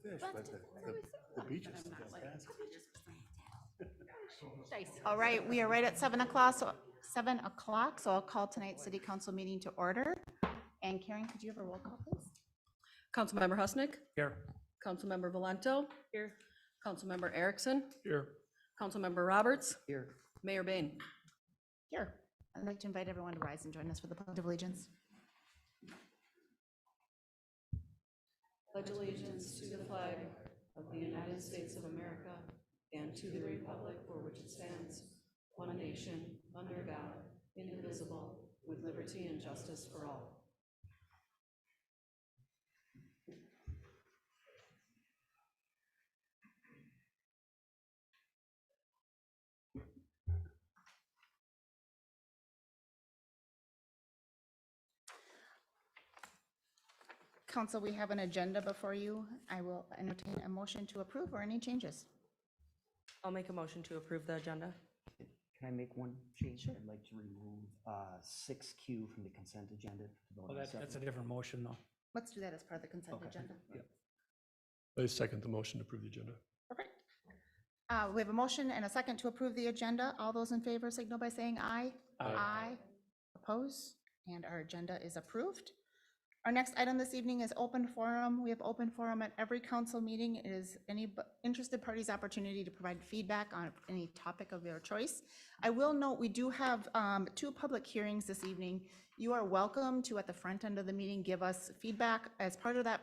fish, but the beach is fantastic. All right, we are right at 7 o'clock, so I'll call tonight's city council meeting to order. And Karen, could you have a roll call, please? Councilmember Husnick, Here. Councilmember Valento. Here. Councilmember Erickson, Here. Councilmember Roberts, Here. Mayor Bain. Here. I'd like to invite everyone to rise and join us for the Pledge of Allegiance. Pledge allegiance to the flag of the United States of America and to the republic for which it stands, one nation, under God, indivisible, with liberty and justice for all. Council, we have an agenda before you. I will entertain a motion to approve or any changes. I'll make a motion to approve the agenda. Can I make one change? I'd like to remove 6Q from the consent agenda. to vote Well, on that's a separate. different motion, though. Let's do that as part of the consent Okay. agenda. I second the motion to approve the agenda. Perfect. We have a motion and a second to approve the agenda. All those in favor signal by saying aye. Aye. Oppose, and our agenda is approved. Our next item this evening is open forum. We have open forum at every council meeting. It is any interested party's opportunity to provide feedback on any topic of their choice. I will note, we do have 2 public hearings this evening. You are welcome to, at the front end of the meeting, give us feedback as part of that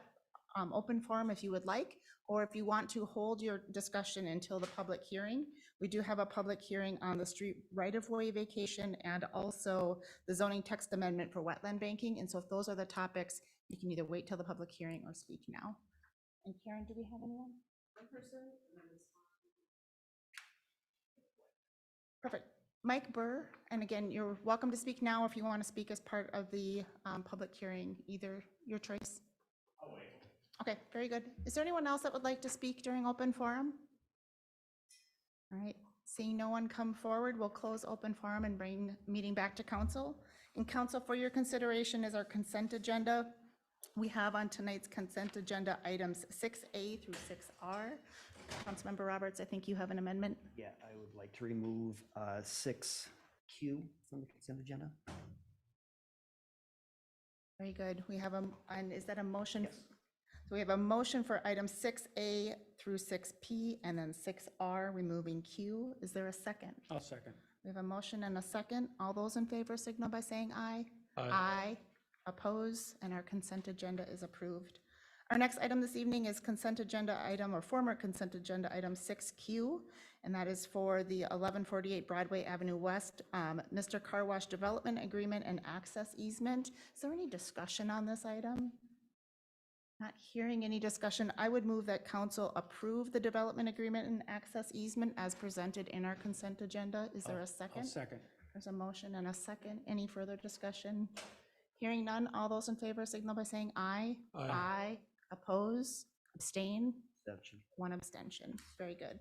open forum if you would like, or if you want to hold your discussion until the public hearing. We do have a public hearing on the street right-of-way vacation and also the zoning text amendment for wetland banking. And so if those are the topics, you can either wait till the public hearing or speak now. And Karen, do we have anyone? One person. Perfect. Mike Burr, and again, you're welcome to speak now if you want to speak as part of the public hearing, either your choice. I'll wait. Okay, very good. Is there anyone else that would like to speak during open forum? All right, seeing no one come forward, we'll close open forum and bring meeting back to council. And council, for your consideration is our consent agenda. We have on tonight's consent agenda items 6A through 6R. Councilmember Roberts, I think you have an amendment. Yeah, I would like to remove 6Q from the consent agenda. Very good. We have and is that a motion? Yes. So we have a motion for items 6A through 6P and then 6R, removing Q. Is there a second? I'll second. We have a motion and a second. All those in favor signal by saying aye. Aye. Oppose, and our consent agenda is approved. Our next item this evening is consent agenda item, or former consent agenda item 6Q, and that is for the 1148 Broadway Avenue West, Mr. Car Wash Development Agreement and Access Easement. Is there any discussion on this item? Not hearing any discussion, I would move that council approve the development agreement and access easement as presented in our consent agenda. Is there a I'll second? second. There's a motion and a second. Any further discussion? Hearing none, all those in favor signal by saying aye. Aye. Oppose, abstain, Exception. 1 abstention. Very good.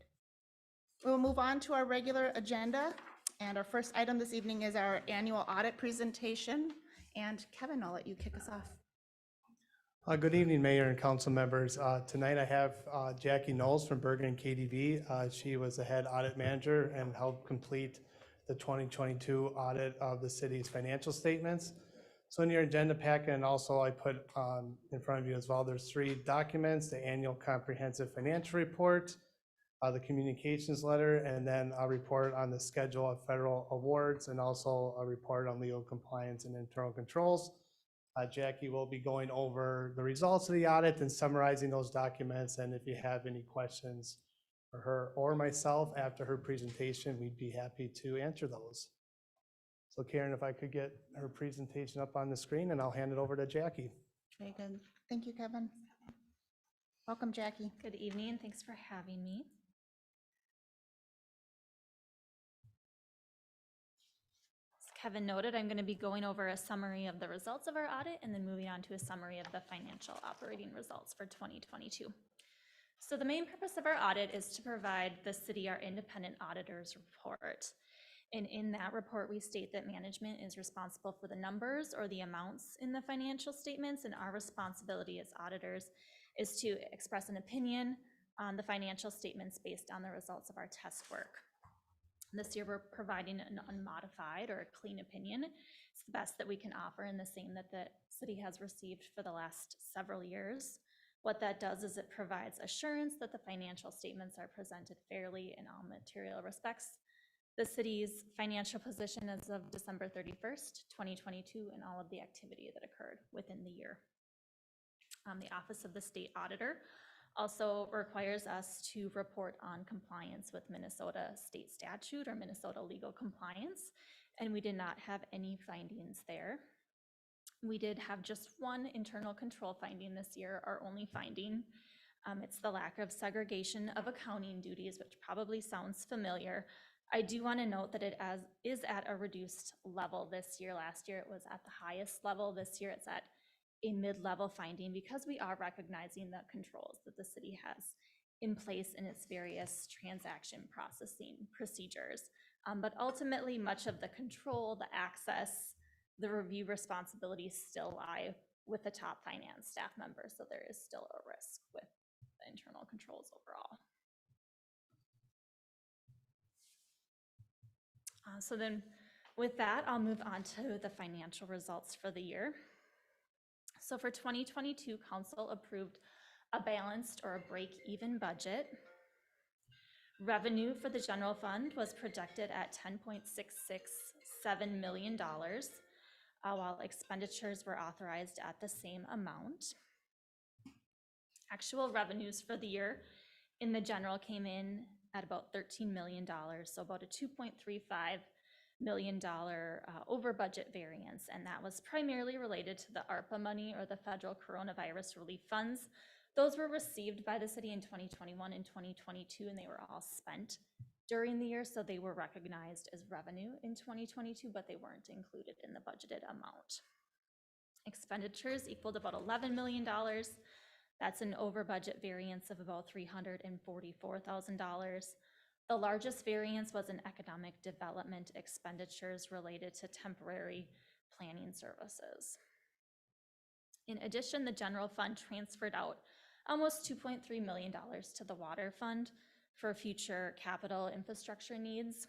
We'll move on to our regular agenda. And our first item this evening is our annual audit presentation. And Kevin, I'll let you kick us off. Good evening, Mayor and council members. Tonight I have Jackie Knowles from Bergen KDV. She was the head audit manager and helped complete the 2022 audit of the city's financial statements. So in your agenda packet, and also I put in front of you as well, there's 3 documents: the annual comprehensive financial report, the communications letter, and then a report on the schedule of federal awards, and also a report on legal compliance and internal controls. Jackie will be going over the results of the audit and summarizing those documents. And if you have any questions for her or myself after her presentation, we'd be happy to answer those. So Karen, if I could get her presentation up on the screen, and I'll hand it over to Jackie. Very good. Thank you, Kevin. Welcome, Jackie. Good evening. Thanks for having me. As Kevin noted, I'm going to be going over a summary of the results of our audit and then moving on to a summary of the financial operating results for 2022. So the main purpose of our audit is to provide the city our independent auditor's report. And in that report, we state that management is responsible for the numbers or the amounts in the financial statements, and our responsibility as auditors is to express an opinion on the financial statements based on the results of our test work. This year, we're providing an unmodified or a clean opinion. It's the best that we can offer and the same that the city has received for the last several years. What that does is it provides assurance that the financial statements are presented fairly in all material respects. The city's financial position as of December 31st, 2022, and all of the activity that occurred within the year. The Office of the State Auditor also requires us to report on compliance with Minnesota state statute or Minnesota legal compliance, and we did not have any findings there. We did have just one internal control finding this year, our only finding. It's the lack of segregation of accounting duties, which probably sounds familiar. I do want to note that it is at a reduced level this year. Last year it was at the highest level. This year it's at a mid-level finding because we are recognizing the controls that the city has in place in its various transaction processing procedures. But ultimately, much of the control, the access, the review responsibilities still lie with the top finance staff members, so there is still a risk with the internal controls overall. So then with that, I'll move on to the financial results for the year. So for 2022, council approved a balanced or a break-even budget. Revenue for the general fund was projected at $10.667 million, while expenditures were authorized at the same amount. Actual revenues for the year in the general came in at about $13 million, so about a $2.35 million over budget variance, and that was primarily related to the ARPA money, or the Federal Coronavirus Relief Funds. Those were received by the city in 2021 and 2022, and they were all spent during the year, so they were recognized as revenue in 2022, but they weren't included in the budgeted amount. Expenditures equaled about $11 million. That's an over budget variance of about $344,000. The largest variance was in economic development expenditures related to temporary planning services. In addition, the general fund transferred out almost $2.3 million to the water fund for future capital infrastructure needs.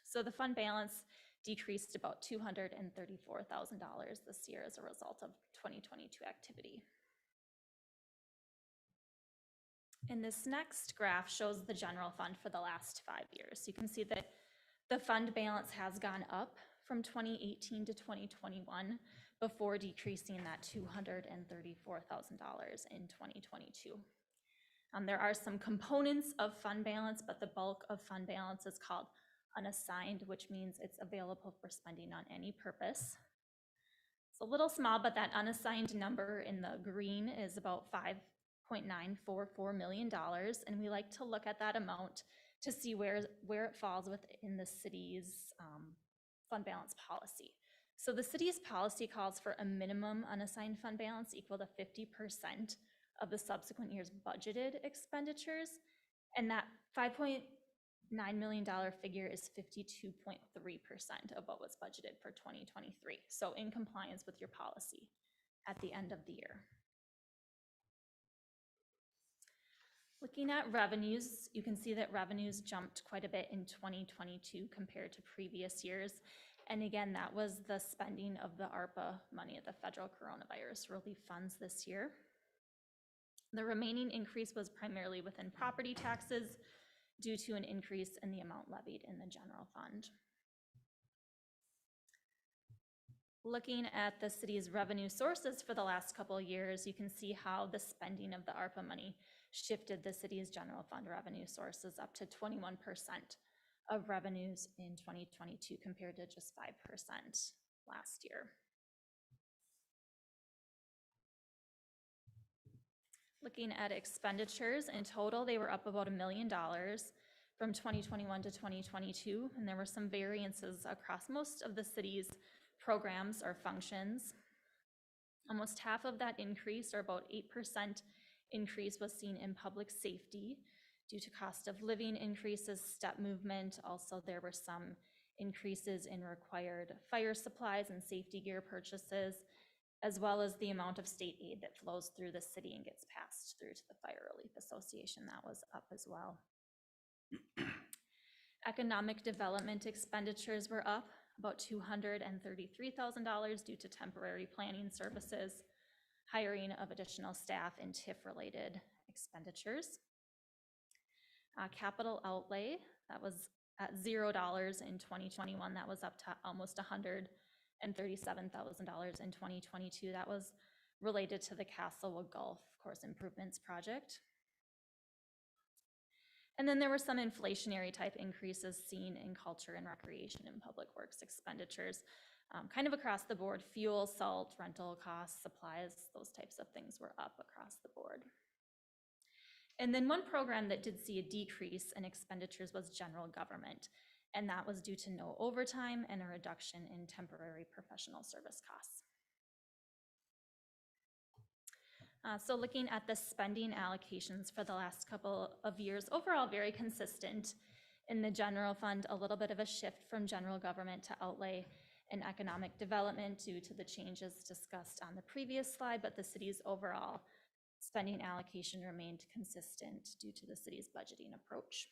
So the fund balance decreased about $234,000 this year as a result of 2022 activity. And this next graph shows the general fund for the last 5 years. You can see that the fund balance has gone up from 2018 to 2021 before decreasing that $234,000 in 2022. There are some components of fund balance, but the bulk of fund balance is called unassigned, which means it's available for spending on any purpose. It's a little small, but that unassigned number in the green is about $5.944 million, and we like to look at that amount to see where it falls within the city's fund balance policy. So the city's policy calls for a minimum unassigned fund balance equal to 50% of the subsequent year's budgeted expenditures, and that $5.9 million figure is 52.3% of what was budgeted for 2023. So in compliance with your policy at the end of the year. Looking at revenues, you can see that revenues jumped quite a bit in 2022 compared to previous years. And again, that was the spending of the ARPA money at the Federal Coronavirus Relief Funds this year. The remaining increase was primarily within property taxes due to an increase in the amount levied in the general fund. Looking at the city's revenue sources for the last couple of years, you can see how the spending of the ARPA money shifted the city's general fund revenue sources up to 21% of revenues in 2022 compared to just 5% last year. Looking at expenditures, in total, they were up about $1 million from 2021 to 2022, and there were some variances across most of the city's programs or functions. Almost half of that increase, or about 8% increase, was seen in public safety due to cost of living increases, step movement. Also, there were some increases in required fire supplies and safety gear purchases. as well as the amount of state aid that flows through the city and gets passed through to the Fire Relief Association. That was up as well. Economic development expenditures were up about $233,000 due to temporary planning services, hiring of additional staff, and TIF-related expenditures. Capital outlay, that was at $0 in 2021. That was up to almost $137,000 in 2022. That was related to the Castlewood Gulf Course Improvements Project. And then there were some inflationary type increases seen in culture and recreation and public works expenditures, kind of across the board. Fuel, salt, rental costs, supplies, those types of things were up across the board. And then one program that did see a decrease in expenditures was general government, and that was due to no overtime and a reduction in temporary professional service costs. So looking at the spending allocations for the last couple of years, overall very consistent. In the general fund, a little bit of a shift from general government to outlay and economic development due to the changes discussed on the previous slide, but the city's overall spending allocation remained consistent due to the city's budgeting approach.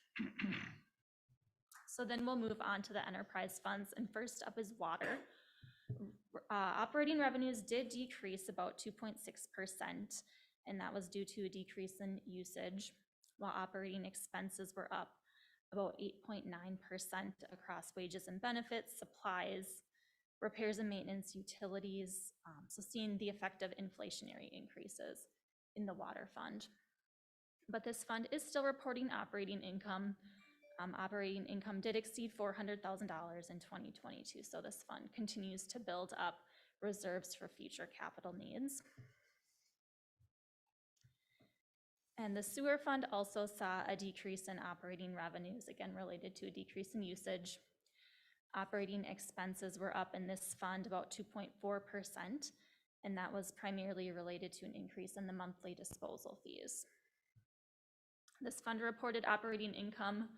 So then we'll move on to the enterprise funds, and first up is water. Operating revenues did decrease about 2.6%, and that was due to a decrease in usage, while operating expenses were up about 8.9% across wages and benefits, supplies, repairs and maintenance, utilities, so seeing the effect of inflationary increases in the water fund. But this fund is still reporting operating income. Operating income did exceed $400,000 in 2022, so this fund continues to build up reserves for future capital needs. And the sewer fund also saw a decrease in operating revenues, again related to a decrease in usage. Operating expenses were up in this fund about 2.4%, and that was primarily related to an increase in the monthly disposal fees. This fund reported operating income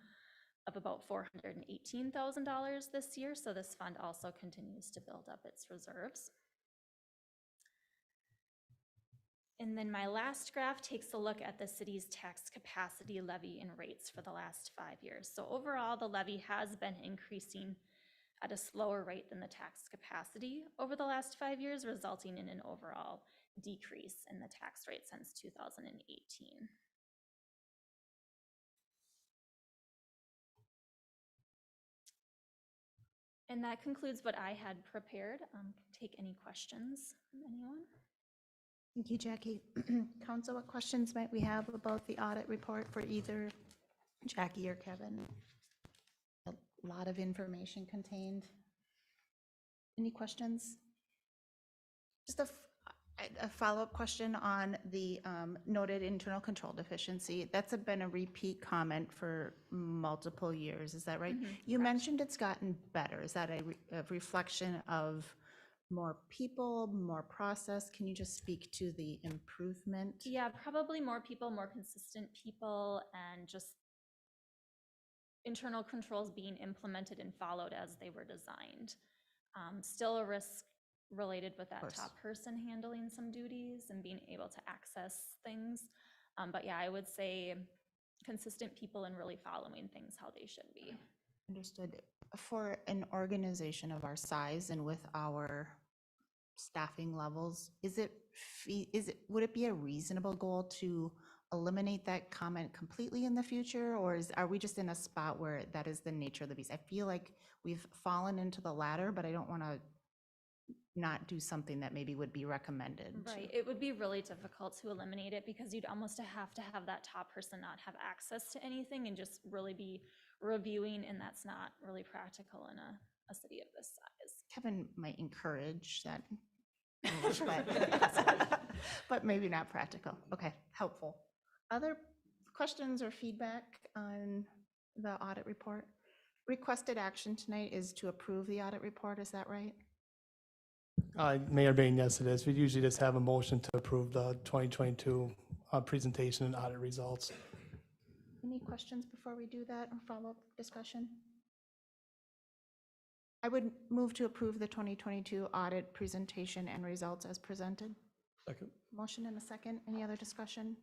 of about $418,000 this year, so this fund also continues to build up its reserves. And then my last graph takes a look at the city's tax capacity, levy, and rates for the last 5 years. So overall, the levy has been increasing at a slower rate than the tax capacity over the last 5 years, resulting in an overall decrease in the tax rate since 2018. And that concludes what I had prepared. Take any questions from anyone. Thank you, Jackie. Council, what questions might we have about the audit report for either Jackie or Kevin? A lot of information contained. Any questions? Just a follow-up question on the noted internal control deficiency. That's been a repeat comment for multiple years, is that right? You mentioned it's gotten better. Is that a reflection of more people, more process? Can you just speak to the improvement? Yeah, probably more people, more consistent people, and just internal controls being implemented and followed as they were designed. Still a risk related with that top person handling some duties and being able to access things. But yeah, I would say consistent people and really following things how they should be. Understood. For an organization of our size and with our staffing levels, would it be a reasonable goal to eliminate that comment completely in the future, or are we just in a spot where that is the nature of the beast? I feel like we've fallen into the latter, but I don't want to not do something that maybe would be recommended. Right, it would be really difficult to eliminate it because you'd almost have to have that top person not have access to anything and just really be reviewing, and that's not really practical in a city of this size. Kevin might encourage that, but maybe not practical. Okay, helpful. Other questions or feedback on the audit report? Requested action tonight is to approve the audit report, is that right? Mayor Bain, yes, it is. We usually just have a motion to approve the 2022 presentation and audit results. Any questions before we do that or follow-up discussion? I would move to approve the 2022 audit presentation and results as presented. Second. Motion and a second. Any other discussion?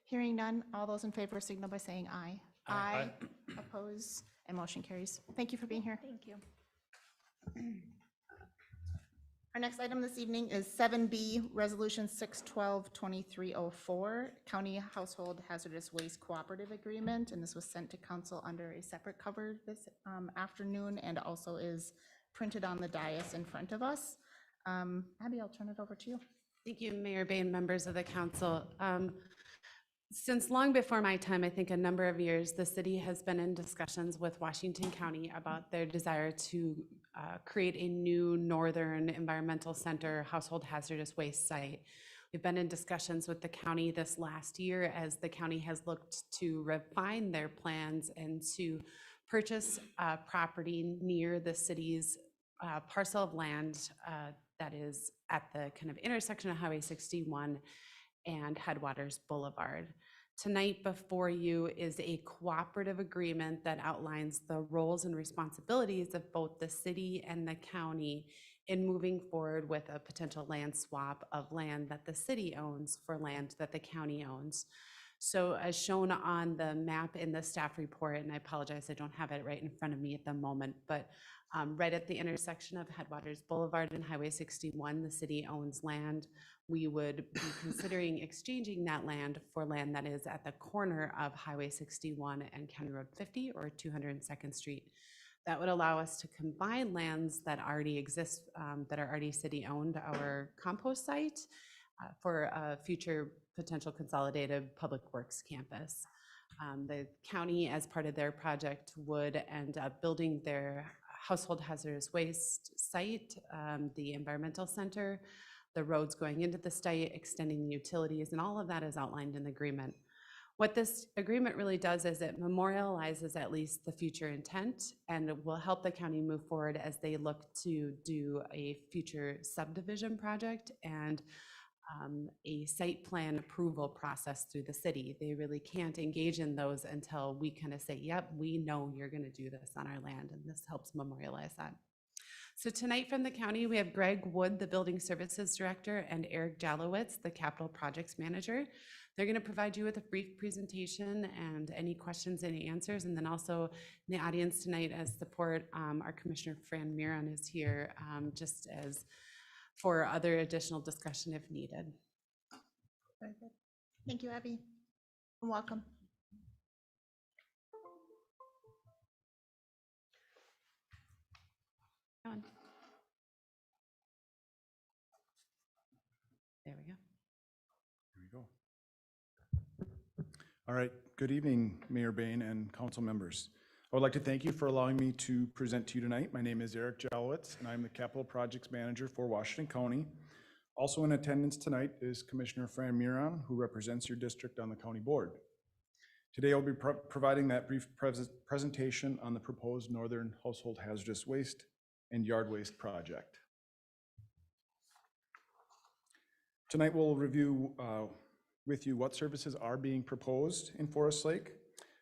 Hearing none. All those in favor signal by saying aye. Aye. Oppose, and motion carries. Thank you for being here. Thank you. Our next item this evening is 7B, Resolution 612-2304, County Household Hazardous Waste Cooperative Agreement, and this was sent to council under a separate cover this afternoon and also is printed on the dais in front of us. Abby, I'll turn it over to you. Thank you, Mayor Bain, members of the council. Since long before my time, I think a number of years, the city has been in discussions with Washington County about their desire to create a new Northern Environmental Center household hazardous waste site. We've been in discussions with the county this last year as the county has looked to refine their plans and to purchase property near the city's parcel of land that is at the kind of intersection of Highway 61 and Headwaters Boulevard. Tonight before you is a cooperative agreement that outlines the roles and responsibilities of both the city and the county in moving forward with a potential land swap of land that the city owns for land that the county owns. So as shown on the map in the staff report, and I apologize, I don't have it right in front of me at the moment, but right at the intersection of Headwaters Boulevard and Highway 61, the city owns land. We would be considering exchanging that land for land that is at the corner of Highway 61 and County Road 50 or 202nd Street. That would allow us to combine lands that already exist, that are already city-owned, our compost site, for a future potential consolidated public works campus. The county, as part of their project, would end up building their household hazardous waste site, the environmental center, the roads going into the site, extending the utilities, and all of that is outlined in the agreement. What this agreement really does is it memorializes at least the future intent and will help the county move forward as they look to do a future subdivision project and a site plan approval process through the city. They really can't engage in those until we kind of say, yep, we know you're going to do this on our land, and this helps memorialize that. So tonight from the county, we have Greg Wood, the Building Services Director, and Eric Jalowitz, the Capital Projects Manager. They're going to provide you with a brief presentation and any questions, any answers, and then also in the audience tonight as support, our Commissioner Fran Miron is here just as for other additional discussion if needed. Very good. Thank you, Abby. And welcome. On. There we go. Here we go. All right, good evening, Mayor Bain and council members. I would like to thank you for allowing me to present to you tonight. My name is Eric Jalowitz, and I'm the Capital Projects Manager for Washington County. Also in attendance tonight is Commissioner Fran Miron, who represents your district on the county board. Today, I'll be providing that brief presentation on the proposed Northern Household Hazardous Waste and Yard Waste Project. Tonight, we'll review with you what services are being proposed in Forest Lake.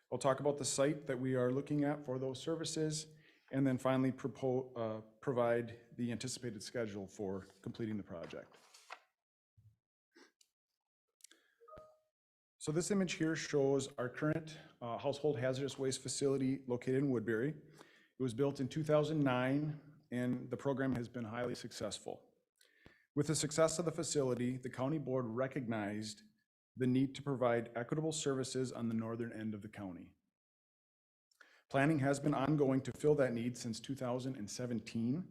I'll talk about the site that we are looking at for those services, and then finally provide the anticipated schedule for completing the project. So this image here shows our current household hazardous waste facility located in Woodbury. It was built in 2009, and the program has been highly successful. With the success of the facility, the county board recognized the need to provide equitable services on the northern end of the county. Planning has been ongoing to fill that need since 2017,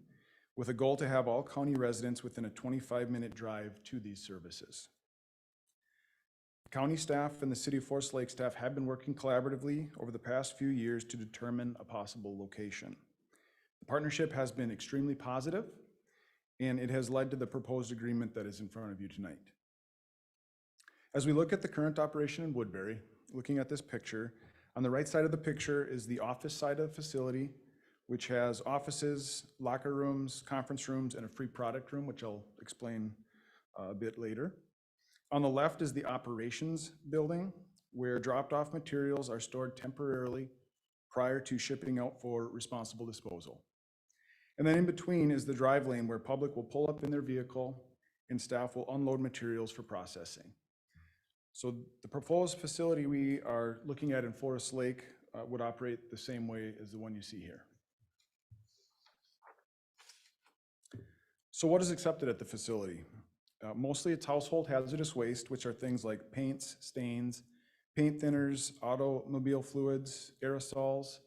with a goal to have all county residents within a 25-minute drive to these services. County staff and the City of Forest Lake staff have been working collaboratively over the past few years to determine a possible location. The partnership has been extremely positive, and it has led to the proposed agreement that is in front of you tonight. As we look at the current operation in Woodbury, looking at this picture, on the right side of the picture is the office side of the facility, which has offices, locker rooms, conference rooms, and a free product room, which I'll explain a bit later. On the left is the operations building, where dropped off materials are stored temporarily prior to shipping out for responsible disposal. And then in between is the drive lane where public will pull up in their vehicle and staff will unload materials for processing. So the proposed facility we are looking at in Forest Lake would operate the same way as the one you see here. So what is accepted at the facility? Mostly it's household hazardous waste, which are things like paints, stains, paint thinners, automobile fluids, aerosols,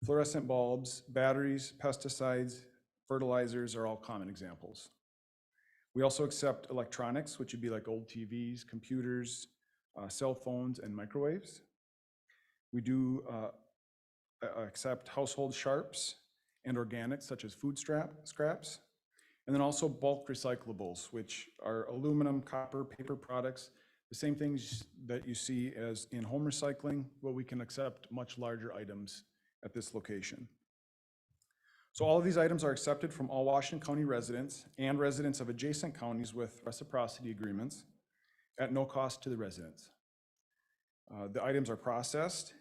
fluorescent bulbs, batteries, pesticides, fertilizers are all common examples. We also accept electronics, which would be like old TVs, computers, cell phones, and microwaves. We do accept household sharps and organics, such as food scraps, and then also bulk recyclables, which are aluminum, copper, paper products, the same things that you see as in home recycling, but we can accept much larger items at this location. So all of these items are accepted from all Washington County residents and residents of adjacent counties with reciprocity agreements at no cost to the residents. The items are processed.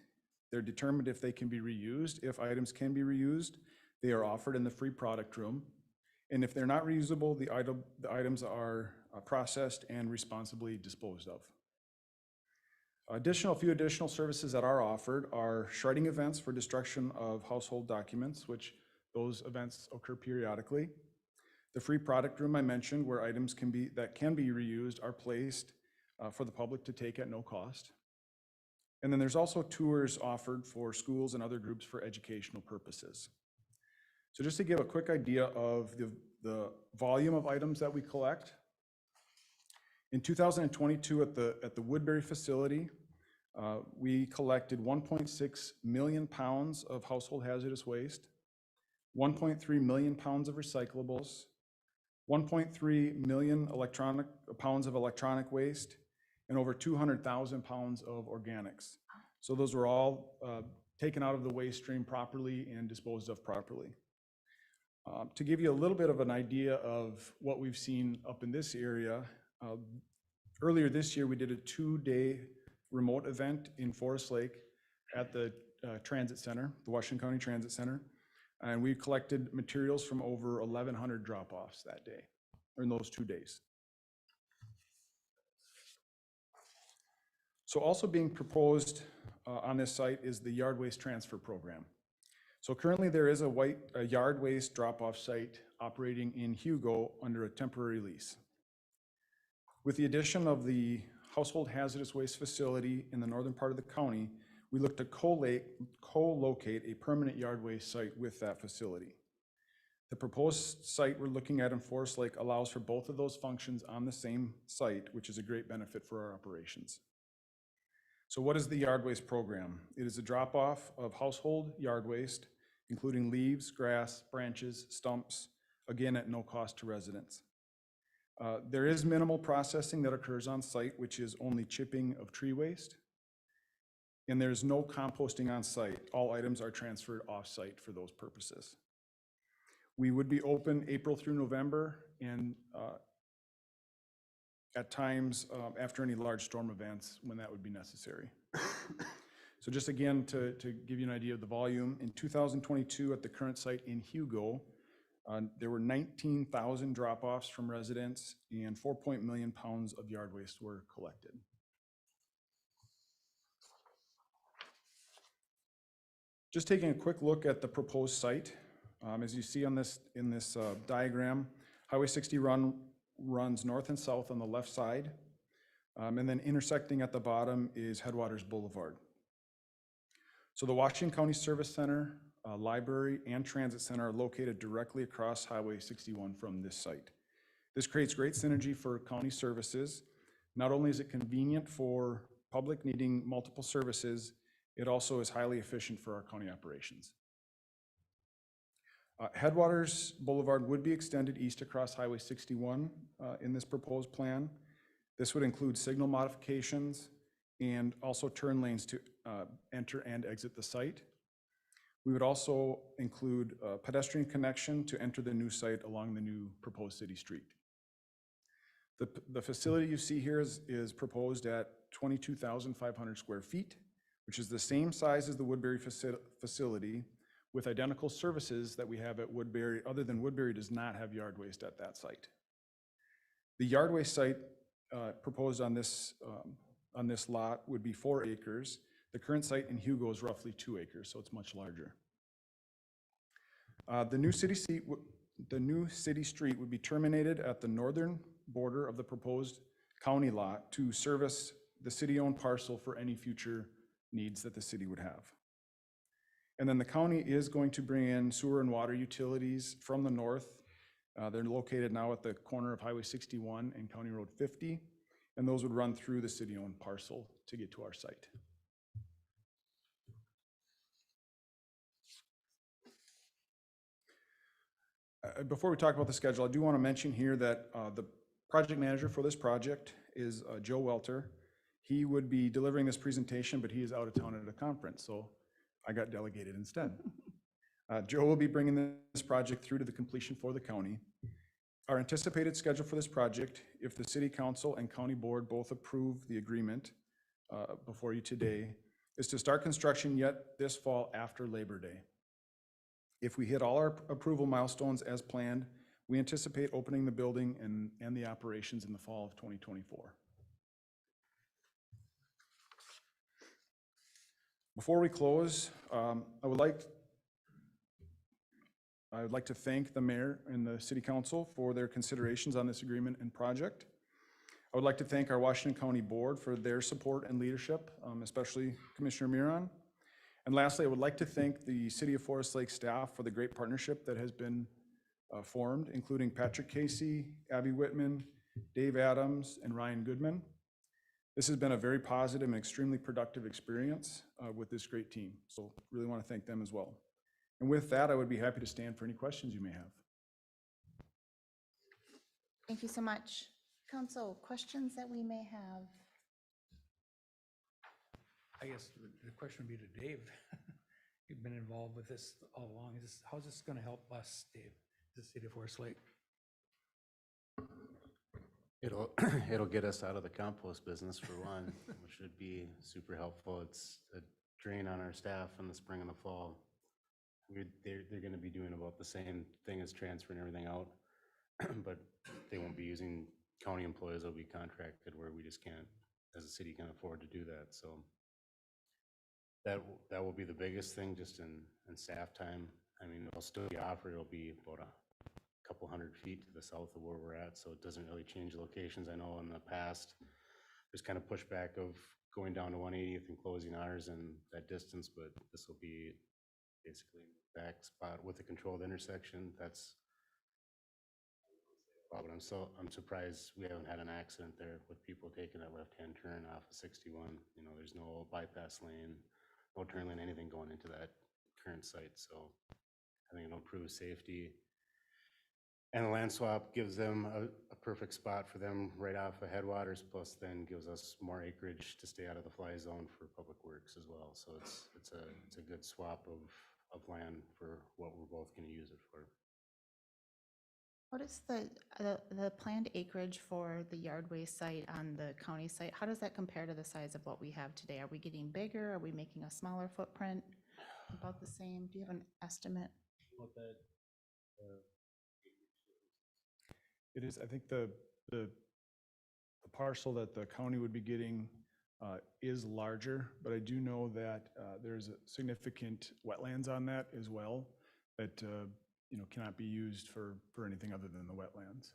They're determined if they can be reused. If items can be reused, they are offered in the free product room. And if they're not reusable, the items are processed and responsibly disposed of. A few additional services that are offered are shredding events for destruction of household documents, which those events occur periodically. The free product room I mentioned, where items that can be reused are placed for the public to take at no cost. And then there's also tours offered for schools and other groups for educational purposes. So just to give a quick idea of the volume of items that we collect, in 2022 at the Woodbury facility, we collected 1.6 million pounds of household hazardous waste, 1.3 million pounds of recyclables, 1.3 million pounds of electronic waste, and over 200,000 pounds of organics. So those were all taken out of the waste stream properly and disposed of properly. To give you a little bit of an idea of what we've seen up in this area, earlier this year we did a 2-day remote event in Forest Lake at the Transit Center, the Washington County Transit Center, and we collected materials from over 1,100 drop-offs that day, or in those 2 days. So also being proposed on this site is the yard waste transfer program. So currently there is a yard waste drop-off site operating in Hugo under a temporary lease. With the addition of the household hazardous waste facility in the northern part of the county, we look to co-locate a permanent yard waste site with that facility. The proposed site we're looking at in Forest Lake allows for both of those functions on the same site, which is a great benefit for our operations. So what is the yard waste program? It is a drop-off of household yard waste, including leaves, grass, branches, stumps, again at no cost to residents. There is minimal processing that occurs on site, which is only chipping of tree waste. And there's no composting on site. All items are transferred off-site for those purposes. We would be open April through November and at times after any large storm events when that would be necessary. So just again, to give you an idea of the volume, in 2022 at the current site in Hugo, there were 19,000 drop-offs from residents and 4 million pounds of yard waste were collected. Just taking a quick look at the proposed site. As you see in this diagram, Highway 60 runs north and south on the left side, and then intersecting at the bottom is Headwaters Boulevard. So the Washington County Service Center, Library, and Transit Center are located directly across Highway 61 from this site. This creates great synergy for county services. Not only is it convenient for public needing multiple services, it also is highly efficient for our county operations. Headwaters Boulevard would be extended east across Highway 61 in this proposed plan. This would include signal modifications and also turn lanes to enter and exit the site. We would also include a pedestrian connection to enter the new site along the new proposed city street. The facility you see here is proposed at 22,500 square feet, which is the same size as the Woodbury facility, with identical services that we have at Woodbury, other than Woodbury does not have yard waste at that site. The yard waste site proposed on this lot would be 4 acres. The current site in Hugo is roughly 2 acres, so it's much larger. The new city street would be terminated at the northern border of the proposed county lot to service the city-owned parcel for any future needs that the city would have. And then the county is going to bring in sewer and water utilities from the north. They're located now at the corner of Highway 61 and County Road 50, and those would run through the city-owned parcel to get to our site. Before we talk about the schedule, I do want to mention here that the project manager for this project is Joe Welter. He would be delivering this presentation, but he is out of town at a conference, so I got delegated instead. Joe will be bringing this project through to the completion for the county. Our anticipated schedule for this project, if the city council and county board both approve the agreement before you today, is to start construction yet this fall after Labor Day. If we hit all our approval milestones as planned, we anticipate opening the building and the operations in the fall of 2024. Before we close, I would like to thank the mayor and the city council for their considerations on this agreement and project. I would like to thank our Washington County Board for their support and leadership, especially Commissioner Miron. And lastly, I would like to thank the City of Forest Lake staff for the great partnership that has been formed, including Patrick Casey, Abby Whitman, Dave Adams, and Ryan Goodman. This has been a very positive and extremely productive experience with this great team. So really want to thank them as well. And with that, I would be happy to stand for any questions you may have. Thank you so much. Council, questions that we may have? I guess the question would be to Dave. You've been involved with this all along. How's this going to help us, Dave, the city of Forest Lake? It'll get us out of the compost business for one, which would be super helpful. It's a drain on our staff in the spring and the fall. They're going to be doing about the same thing as transferring everything out, but they won't be using county employees. They'll be contracted where we just can't, as a city, can't afford to do that. So that will be the biggest thing, just in staff time. I mean, it'll still be offered. It'll be about a couple hundred feet to the south of where we're at, so it doesn't really change locations. I know in the past, there's kind of pushback of going down to 180th and closing ours in that distance, but this will be basically back spot with a controlled intersection. That's, but I'm surprised we haven't had an accident there with people taking that left-hand turn off of 61. You know, there's no bypass lane, no turn lane, anything going into that current site. So I think it'll improve safety. And the land swap gives them a perfect spot for them right off of headwaters, plus then gives us more acreage to stay out of the fly zone for public works as well. So it's a good swap of land for what we're both going to use it for. What is the planned acreage for the yard waste site on the county site? How does that compare to the size of what we have today? Are we getting bigger? Are we making a smaller footprint? About the same? Do you have an estimate? It is, I think the parcel that the county would be getting is larger, but I do know that there's significant wetlands on that as well that cannot be used for anything other than the wetlands.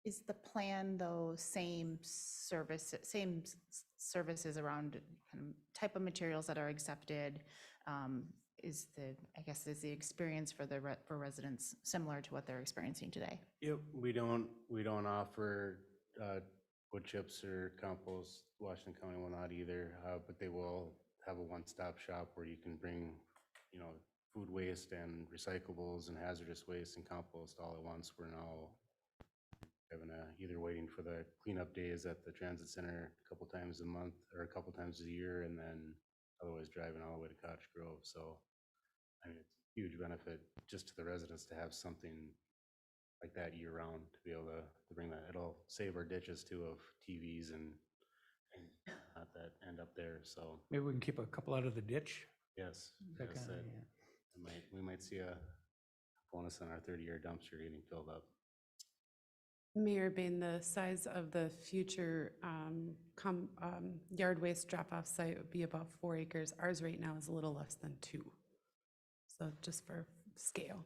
Is the plan though same services around kind of type of materials that are accepted? Is the experience for residents similar to what they're experiencing today? Yep, we don't offer wood chips or compost. Washington County will not either, but they will have a one-stop shop where you can bring, food waste and recyclables and hazardous waste and compost all at once. We're now having either waiting for the cleanup days at the transit center a couple times a month or a couple times a year, and then otherwise driving all the way to Cottage Grove. So I mean, it's a huge benefit just to the residents to have something like that year round, to be able to bring that. It'll save our ditches too of TVs and not that end up there. So Maybe we can keep a couple out of the ditch. yes, That yes, kinda, we might see a bonus on our 30-year dumpster getting filled up. Mayor Bain, the size of the future yard waste drop-off site would be about 4 acres. Ours right now is a little less than 2. So just for scale.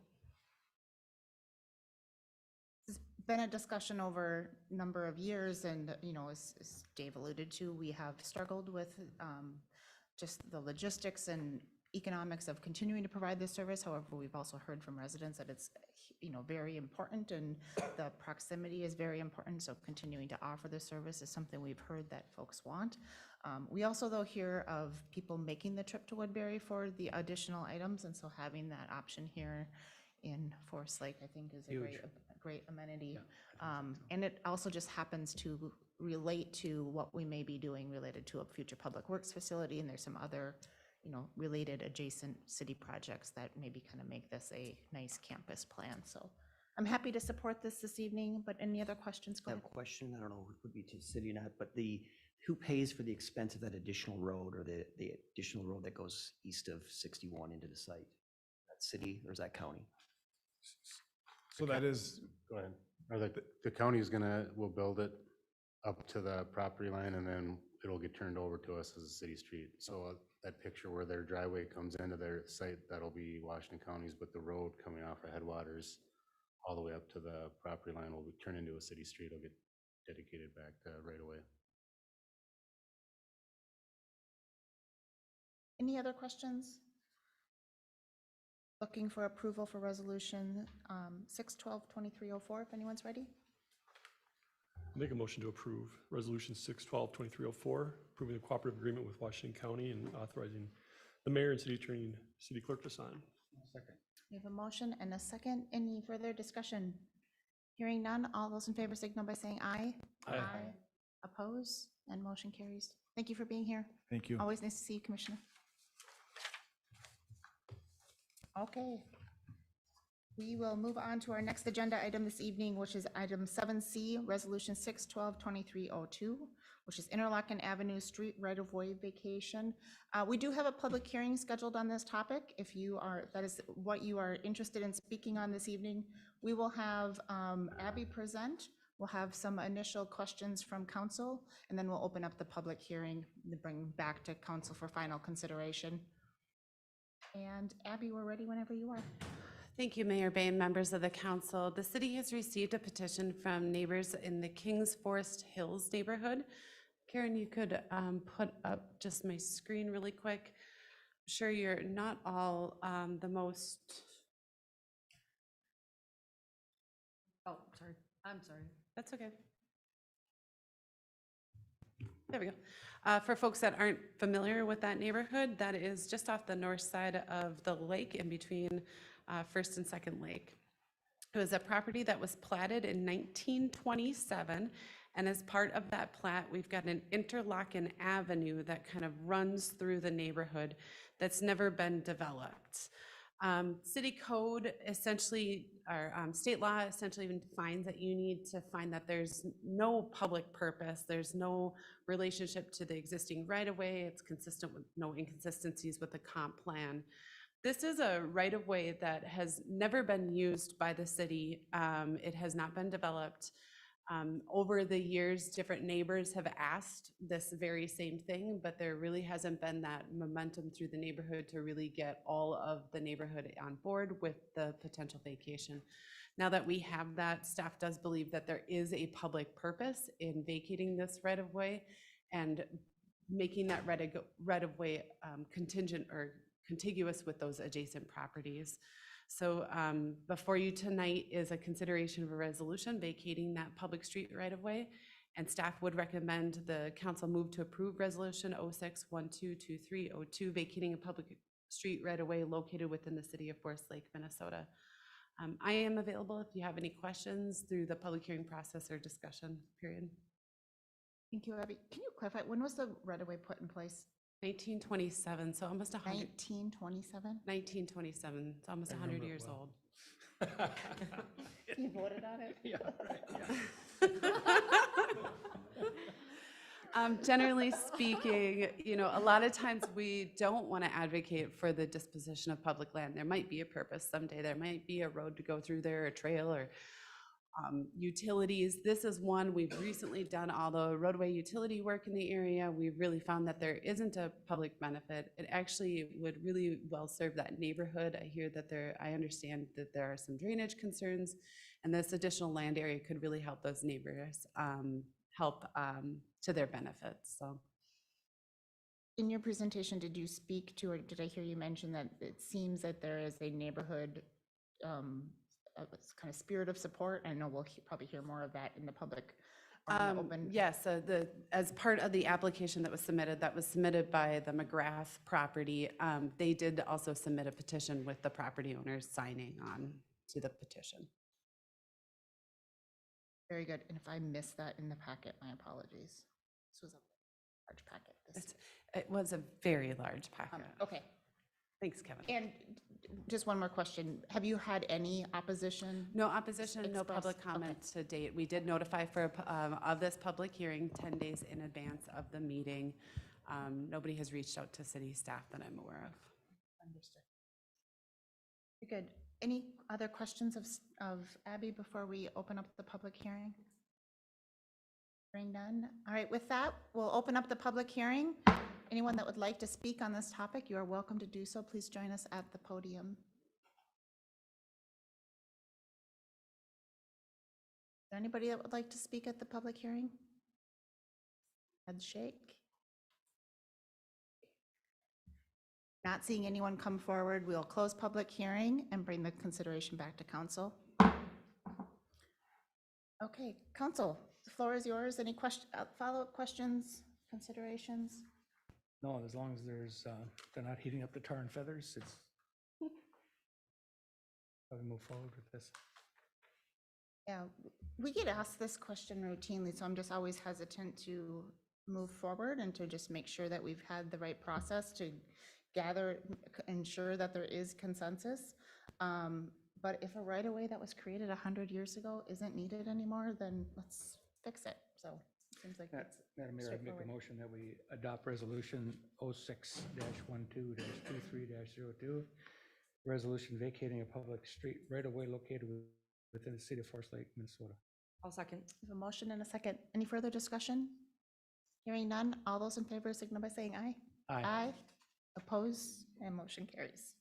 There's been a discussion over a number of years, and, you know, as Dave alluded to, we have struggled with just the logistics and economics of continuing to provide this service. However, we've also heard from residents that it's, you know, very important, and the proximity is very important. So continuing to offer this service is something we've heard that folks want. We also, though, hear of people making the trip to Woodbury for the additional items, and so having that option here in Forest Lake, I think, is a great amenity. And it also just happens to relate to what we may be doing related to a future public works facility, and there's some other, you know, related adjacent city projects that maybe kind of make this a nice campus plan. So I'm happy to support this evening, but any other questions? I Go have ahead. a question, I don't know if it would be to the city or not, but who pays for the expense of that additional road, or the additional road that goes east of 61 into the site? That city, or is that county? So that is, Go ahead. Or the county is will build it up to the property line, and then it'll get turned over to us as a city street. So that picture where their driveway comes into their site, that'll be Washington County's, but the road coming off of Headwaters all the way up to the property line will be turned into a city street. It'll get dedicated back to right away. Any other questions? Looking for approval for resolution 6/12/2304, if anyone's ready. Make a motion to approve Resolution 6/12/2304, approving the cooperative agreement with Washington County and authorizing the mayor and city attorney and city clerk to sign. Second. We have a motion and a second. Any further discussion? Hearing none, all those in favor signal by saying aye. Aye. Oppose, and motion carries. Thank you for being here. thank you. Always nice to see you, Commissioner. Okay. We will move on to our next agenda item this evening, which is item 7C, Resolution 6/12/2302, which is Interlochen Avenue Street right-of-way vacation. We do have a public hearing scheduled on this topic. If you are, that is what you are interested in speaking on this evening, we will have Abby present. We'll have some initial questions from council, and then we'll open up the public hearing and bring back to council for final consideration. And Abby, we're ready whenever you are. Thank you, Mayor Bain, members of the council. The city has received a petition from neighbors in the Kings Forest Hills neighborhood. Karen, you could put up just my screen really quick. I'm sure you're not all the most. Oh, sorry. I'm sorry. That's okay. There we go. For folks that aren't familiar with that neighborhood, that is just off the north side of the lake in between First and Second Lake. It was a property that was platted in 1927, and as part of that plat, we've got an Interlochen Avenue that kind of runs through the neighborhood that's never been developed. City code essentially, or state law essentially even defines that you need to find that there's no public purpose, there's no relationship to the existing right-of-way, it's consistent with no inconsistencies with the comp plan. This is a right-of-way that has never been used by the city. It has not been developed. Over the years, different neighbors have asked this very same thing, but there really hasn't been that momentum through the neighborhood to really get all of the neighborhood on board with the potential vacation. Now that we have that, staff does believe that there is a public purpose in vacating this right-of-way and making that right-of-way contingent or contiguous with those adjacent properties. So before you tonight is a consideration of a resolution vacating that public street right-of-way, and staff would recommend the council move to approve resolution 06-122302, vacating a public street right-of-way located within the city of Forest Lake, Minnesota. I am available if you have any questions through the public hearing process or discussion period. Thank you, Abby. Can you clarify, when was the right-of-way put in place? 1927, so almost 100. 1927? 1927, it's almost 100 years old. You voted on it? Yeah, right, Generally speaking, a lot of times we don't want to advocate for the disposition of public land. There might be a purpose someday. There might be a road to go through there, a trail, or utilities. This is one, we've recently done all the roadway utility work in the area. We've really found that there isn't a public benefit. It actually would really well serve that neighborhood. I understand that there are some drainage concerns, and this additional land area could really help those neighbors, help to their benefits, so. In your presentation, did you speak to, or did I hear you mention that it seems that there is a neighborhood kind of spirit of support? I know we'll probably hear more of that in the public. Open. Yes, as part of the application that was submitted by the McGrath property, they did also submit a petition with the property owners signing on to the petition. Very good. And if I missed that in the packet, my apologies. This was a large packet. It was a very large packet. Okay. Thanks, Kevin. And just one more question. Have you had any opposition? No opposition, no expressed? public comment to date. We did notify of this public hearing 10 days in advance of the meeting. Nobody has reached out to city staff that I'm aware of. Understood. Very good. Any other questions of Abby before we open up the public hearing? Hearing none. All right, with that, we'll open up the public hearing. Anyone that would like to speak on this topic, you are welcome to do so. Please join us at the podium. Is there anybody that would like to speak at the public hearing? Head shake. Not seeing anyone come forward, we'll close public hearing and bring the consideration back to council. Okay, council, the floor is yours. Any follow-up questions, considerations? No, as long as they're not heating up the tar and feathers, it's. How do we move forward with this? Yeah, we get asked this question routinely, so I'm just always hesitant to move forward and to just make sure that we've had the right process to ensure that there is consensus. But if a right-of-way that was created 100 years ago isn't needed anymore, then let's fix it. So it seems like it's Madam Mayor, I make a straightforward. motion that we adopt resolution 06-12-23-02, resolution vacating a public street right-of-way located within the city of Forest Lake, Minnesota. I'll second. We have a motion and a second. Any further discussion? Hearing none, all those in favor signal by saying aye. Aye. Oppose, and motion carries.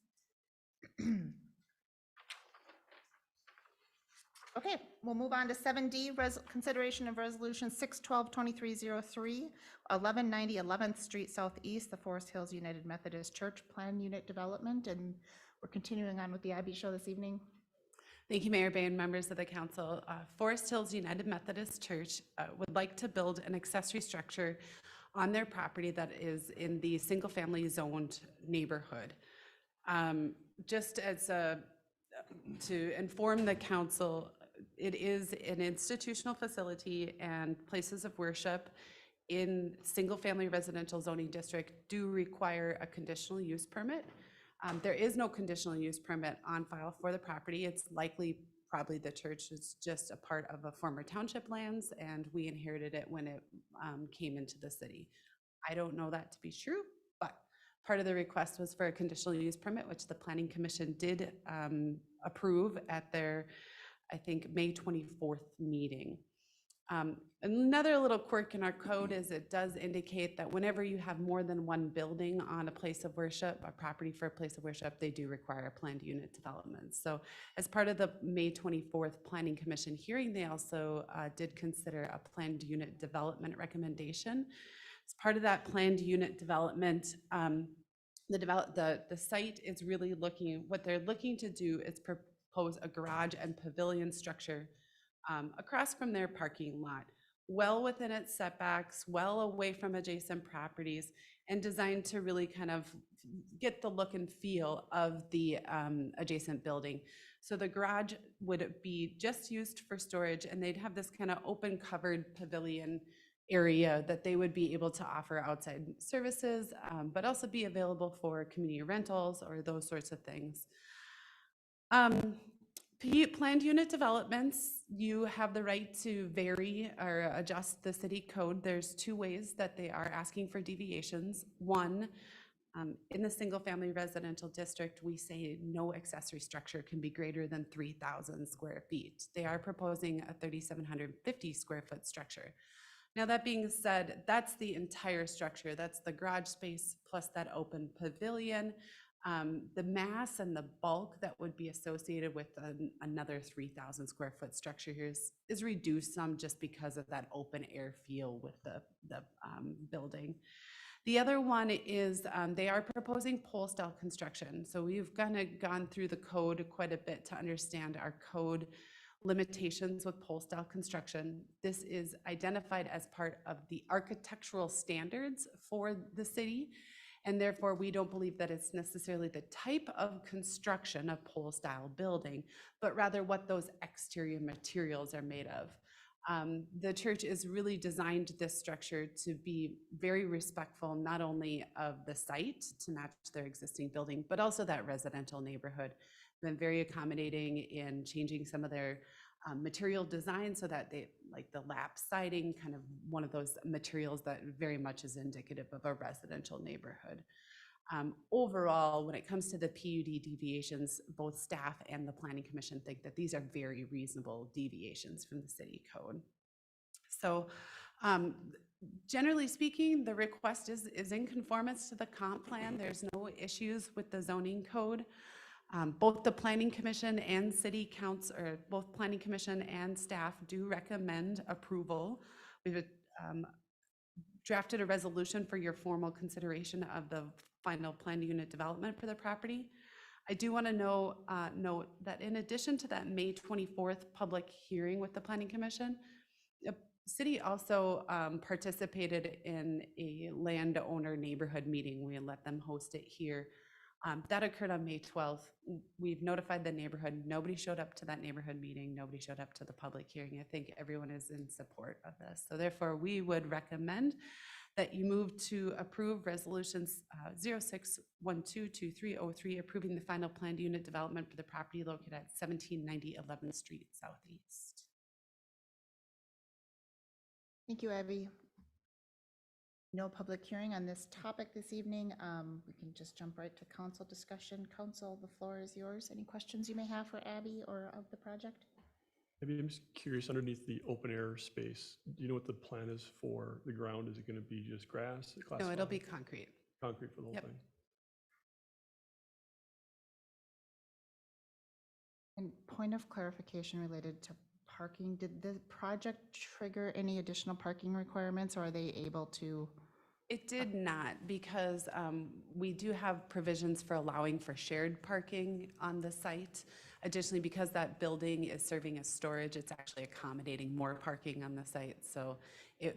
Okay, we'll move on to 7D, consideration of resolution 6/12/2303, 1190 11th Street Southeast, the Forest Hills United Methodist Church Plan Unit Development, and we're continuing on with the IB show this evening. Thank you, Mayor Bay and members of the council. Forest Hills United Methodist Church would like to build an accessory structure on their property that is in the single-family zoned neighborhood. Just as to inform the council, it is an institutional facility, and places of worship in single-family residential zoning district do require a conditional use permit. There is no conditional use permit on file for the property. It's probably the church is just a part of a former township lands, and we inherited it when it came into the city. I don't know that to be true, but part of the request was for a conditional use permit, which the Planning Commission did approve at their, I think, May 24th meeting. Another little quirk in our code is it does indicate that whenever you have more than one building on a place of worship, a property for a place of worship, they do require a planned unit development. So as part of the May 24th Planning Commission hearing, they also did consider a planned unit development recommendation. As part of that planned unit development, the site is really what they're looking to do is propose a garage and pavilion structure across from their parking lot, well within its setbacks, well away from adjacent properties, and designed to really kind of get the look and feel of the adjacent building. So the garage would be just used for storage, and they'd have this kind of open covered pavilion area that they would be able to offer outside services, but also be available for community rentals or those sorts of things. Planned unit developments, you have the right to vary or adjust the city code. There's two ways that they are asking for deviations. One, in the single-family residential district, we say no accessory structure can be greater than 3,000 square feet. They are proposing a 3,750 square foot structure. Now, that being said, that's the entire structure. That's the garage space plus that open pavilion. The mass and the bulk that would be associated with another 3,000 square foot structure here is reduced some just because of that open air feel with the building. The other one is they are proposing pole style construction. So we've kind of gone through the code quite a bit to understand our code limitations with pole style construction. This is identified as part of the architectural standards for the city. And therefore, we don't believe that it's necessarily the type of construction of pole style building, but rather what those exterior materials are made of. The church is really designed this structure to be very respectful, not only of the site to match their existing building, but also that residential neighborhood. Been very accommodating in changing some of their material design so that they, like the lap siding, kind of one of those materials that very much is indicative of a residential neighborhood. Overall, when it comes to the PUD deviations, both staff and the Planning Commission think that these are very reasonable deviations from the city code. So generally speaking, the request is in conformance to the comp plan. There's no issues with the zoning code. Both the Planning Commission and City Council, or both Planning Commission and staff do recommend approval. We've drafted a resolution for your formal consideration of the final planned unit development for the property. I do want to note that in addition to that May 24th public hearing with the Planning Commission, the city also participated in a landowner neighborhood meeting. We let them host it here. That occurred on May 12th. We've notified the neighborhood. Nobody showed up to that neighborhood meeting. Nobody showed up to the public hearing. I think everyone is in support of this. So therefore, we would recommend that you move to approve resolutions 06122303, approving the final planned unit development for the property located at 1790 11th Street Southeast. Thank you, Abby. No public hearing on this topic this evening. We can just jump right to council discussion. Council, the floor is yours. Any questions you may have for Abby or of the project? Maybe I'm just curious, underneath the open air space, do you know what the plan is for the ground? Is it going to be just grass? No, it'll be concrete. Concrete for the whole Yep. thing? And point of clarification related to parking, did the project trigger any additional parking requirements, or are they able to? It did not, because we do have provisions for allowing for shared parking on the site. Additionally, because that building is serving as storage, it's actually accommodating more parking on the site. So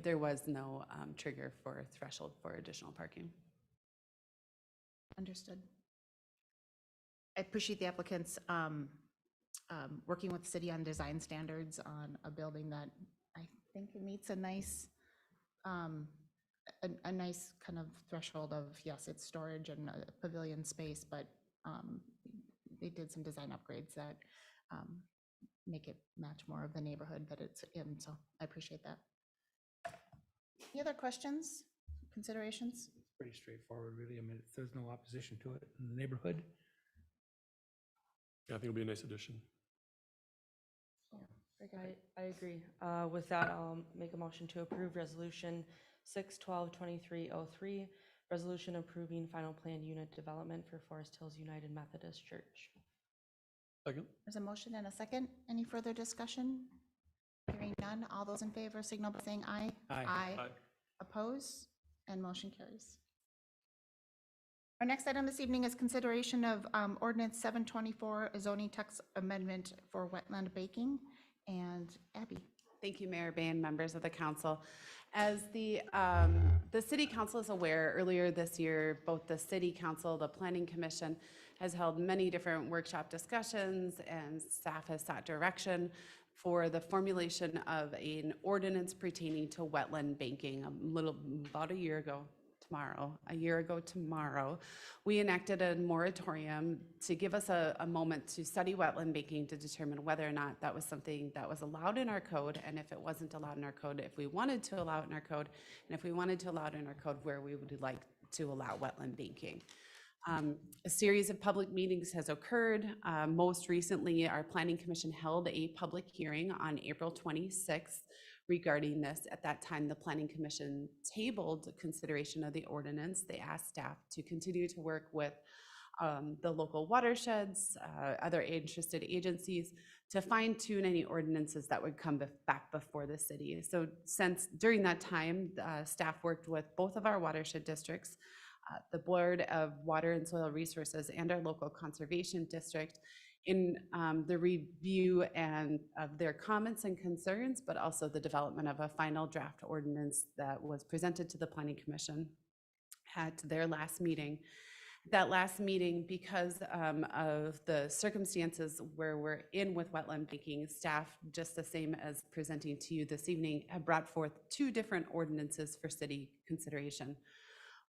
there was no trigger for threshold for additional parking. Understood. I appreciate the applicants working with the city on design standards on a building that I think meets a nice a nice kind of threshold of, yes, it's storage and a pavilion space, but they did some design upgrades that make it match more of the neighborhood that it's in, so I appreciate that. Any other questions, considerations? It's pretty straightforward, really. I mean, there's no opposition to it in the neighborhood. Yeah, I think it'll be a nice addition. Very good. I agree. With that, I'll make a motion to approve resolution 6/12/2303, resolution approving final planned unit development for Forest Hills United Methodist Church. Second? There's a motion and a second. Any further discussion? Hearing none. All those in favor signal by saying aye. Aye. Aye. Oppose, and motion carries. Our next item this evening is consideration of ordinance 724, a zoning text amendment for wetland baking. And Abby. Thank you, Mayor Bay and members of the council. As the city council is aware, earlier this year, both the city council, the planning commission has held many different workshop discussions, and staff has sought direction for the formulation of an ordinance pertaining to wetland banking about a year ago, a year ago tomorrow, we enacted a moratorium to give us a moment to study wetland banking to determine whether or not that was something that was allowed in our code, and if it wasn't allowed in our code, if we wanted to allow it in our code, and if we wanted to allow it in our code, where we would like to allow wetland banking. A series of public meetings has occurred. Most recently, our Planning Commission held a public hearing on April 26th regarding this. At that time, the Planning Commission tabled consideration of the ordinance. They asked staff to continue to work with the local watersheds, other interested agencies, to fine tune any ordinances that would come back before the city. So since during that time, staff worked with both of our watershed districts, the Board of Water and Soil Resources, and our local conservation district in the review and of their comments and concerns, but also the development of a final draft ordinance that was presented to the Planning Commission at their last meeting. That last meeting, because of the circumstances where we're in with wetland banking, staff, just the same as presenting to you this evening, have brought forth 2 different ordinances for city consideration.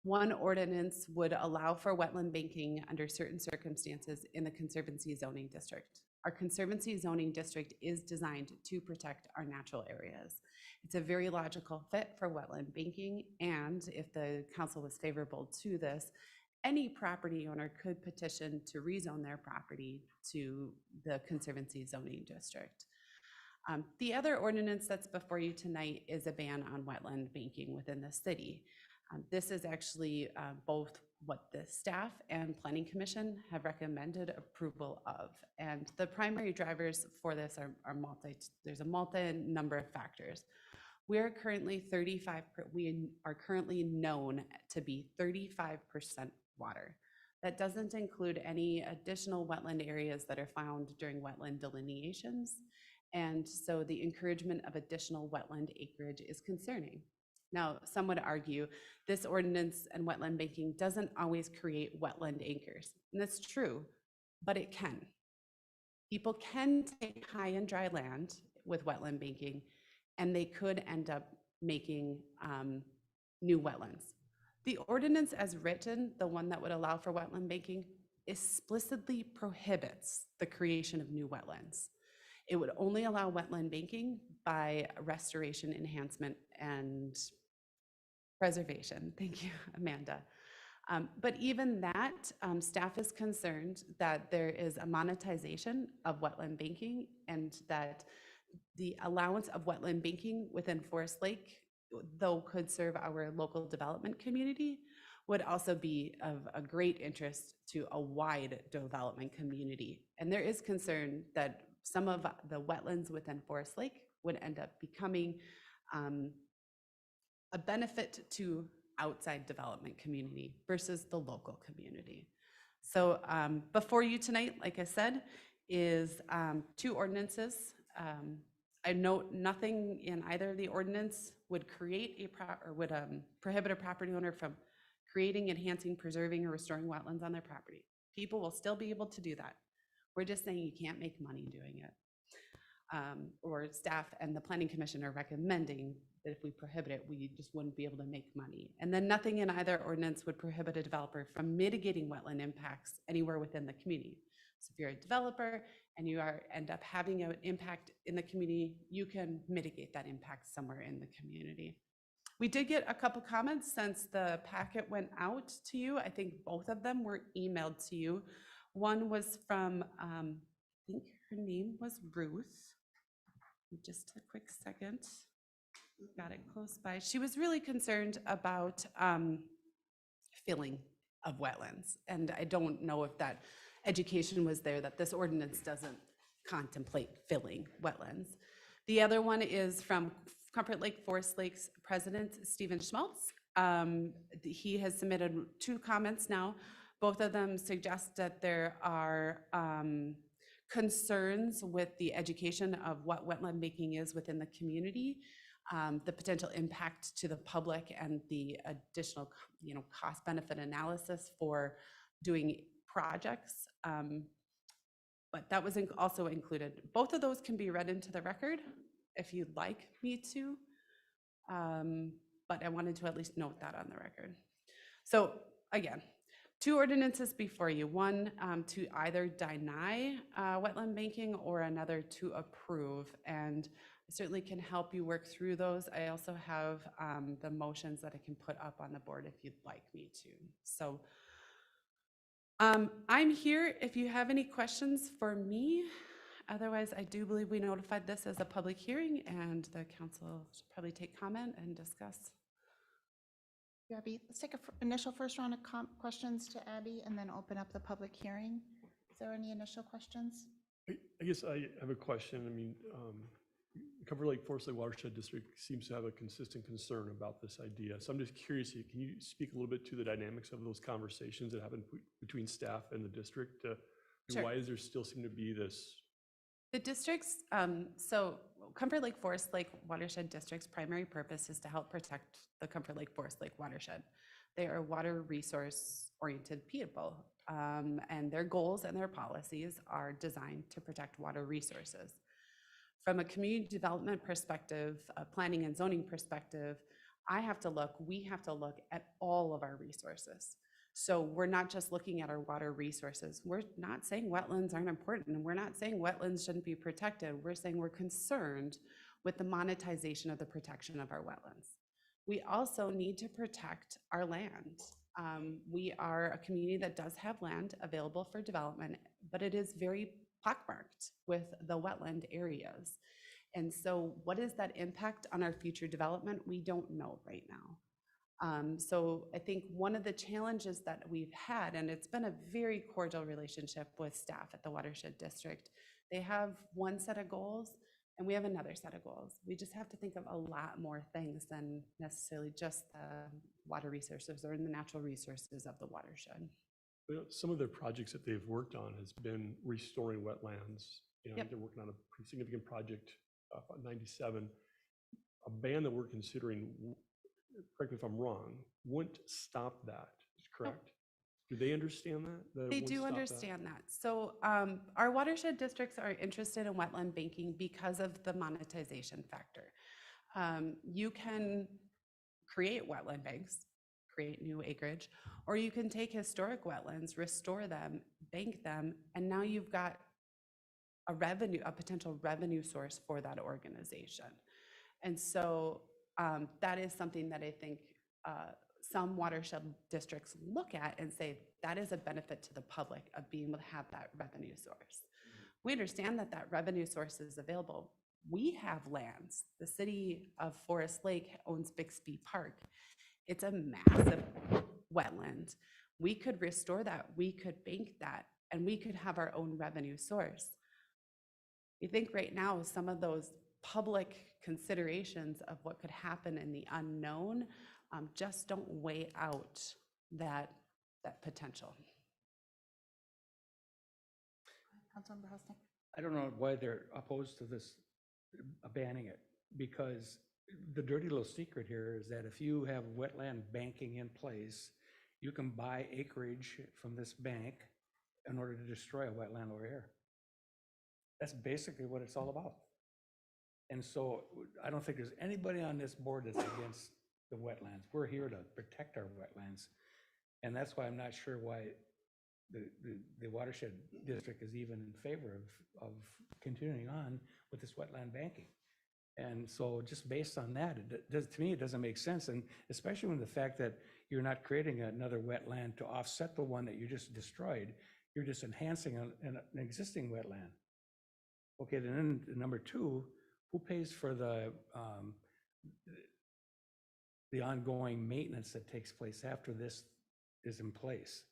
One ordinance would allow for wetland banking under certain circumstances in the Conservancy zoning district. Our Conservancy zoning district is designed to protect our natural areas. It's a very logical fit for wetland banking, and if the council was favorable to this, any property owner could petition to rezone their property to the Conservancy zoning district. The other ordinance that's before you tonight is a ban on wetland banking within the city. This is actually both what the staff and Planning Commission have recommended approval of. And the primary drivers for this are there's a multi-number of factors. We are currently known to be 35% water. That doesn't include any additional wetland areas that are found during wetland delineations. And so the encouragement of additional wetland acreage is concerning. Now, some would argue this ordinance and wetland banking doesn't always create wetland acres. And that's true, but it can. People can take high and dry land with wetland banking, and they could end up making new wetlands. The ordinance as written, the one that would allow for wetland banking, explicitly prohibits the creation of new wetlands. It would only allow wetland banking by restoration, enhancement, and preservation. Thank you, Amanda. But even that, staff is concerned that there is a monetization of wetland banking, and that the allowance of wetland banking within Forest Lake, though could serve our local development community, would also be of a great interest to a wide development community. And there is concern that some of the wetlands within Forest Lake would end up becoming a benefit to outside development community versus the local community. So before you tonight, like I said, is 2 ordinances. I note nothing in either of the ordinance would create prohibit a property owner from creating, enhancing, preserving, or restoring wetlands on their property. People will still be able to do that. We're just saying you can't make money doing it. Or staff and the Planning Commission are recommending that if we prohibit it, we just wouldn't be able to make money. And then nothing in either ordinance would prohibit a developer from mitigating wetland impacts anywhere within the community. So if you're a developer and you end up having an impact in the community, you can mitigate that impact somewhere in the community. We did get a couple comments since the packet went out to you. I think both of them were emailed to you. One was from, I think her name was Ruth. Just a quick second. Got it close by. She was really concerned about filling of wetlands. And I don't know if that education was there, that this ordinance doesn't contemplate filling wetlands. The other one is from Comfort Lake Forest Lake's president, Stephen Schmaltz. He has submitted 2 comments now. Both of them suggest that there are concerns with the education of what wetland banking is within the community, the potential impact to the public, and the additional, cost benefit analysis for doing projects. But that was also included. Both of those can be read into the record if you'd like me to. But I wanted to at least note that on the record. So again, two ordinances before you. One, to either deny wetland banking or another to approve. And I certainly can help you work through those. I also have the motions that I can put up on the board if you'd like me to. So I'm here if you have any questions for me. Otherwise, I do believe we notified this as a public hearing and the council should probably take comment and discuss. Abby, let's take an initial first round of questions to Abby and then open up the public hearing. Is there any initial questions? I guess I have a question. I mean, Comfort Lake Forest Lake Watershed District seems to have a consistent concern about this idea. So I'm just curious, can you speak a little bit to the dynamics of those conversations that happen between staff and the district? Sure. Why is there still seem to be this? The district's, so Comfort Lake Forest Lake Watershed District's primary purpose is to help protect the Comfort Lake Forest Lake watershed. They are water resource oriented people, and their goals and their policies are designed to protect water resources. From a community development perspective, a planning and zoning perspective, we have to look at all of our resources. So we're not just looking at our water resources. We're not saying wetlands aren't important, and we're not saying wetlands shouldn't be protected. We're saying we're concerned with the monetization of the protection of our wetlands. We also need to protect our land. We are a community that does have land available for development, but it is very pockmarked with the wetland areas. And so what is that impact on our future development? We don't know right now. So I think one of the challenges that we've had, and it's been a very cordial relationship with staff at the Watershed District, they have one set of goals and we have another set of goals. We just have to think of a lot more things than necessarily just the water resources or the natural resources of the watershed. Some of their projects that they've worked on has been restoring wetlands. I think they're working on a pretty significant project on 97. A ban that we're considering, correct me if I'm wrong, wouldn't stop that, correct? Do they understand that? They do understand that. So our watershed districts are interested in wetland banking because of the monetization factor. You can create wetland banks, create new acreage, or you can take historic wetlands, restore them, bank them, and now you've got a potential revenue source for that organization. And so that is something that I think some watershed districts look at and say that is a benefit to the public of being able to have that revenue source. We understand that that revenue source is available. We have lands. The city of Forest Lake owns Bixby Park. It's a massive wetland. We could restore that, we could bank that, and we could have our own revenue source. We think right now some of those public considerations of what could happen in the unknown just don't weigh out that potential. Councilmember Hosnick. I don't know why they're opposed to this banning it, because the dirty little secret here is that if you have wetland banking in place, you can buy acreage from this bank in order to destroy a wetland over here. That's basically what it's all about. And so I don't think there's anybody on this board that's against the wetlands. We're here to protect our wetlands. And that's why I'm not sure why the watershed district is even in favor of continuing on with this wetland banking. And so just based on that, to me, it doesn't make sense. And especially when the fact that you're not creating another wetland to offset the one that you just destroyed, you're just enhancing an existing wetland. Okay, then number two, who pays for the ongoing maintenance that takes place after this is in place?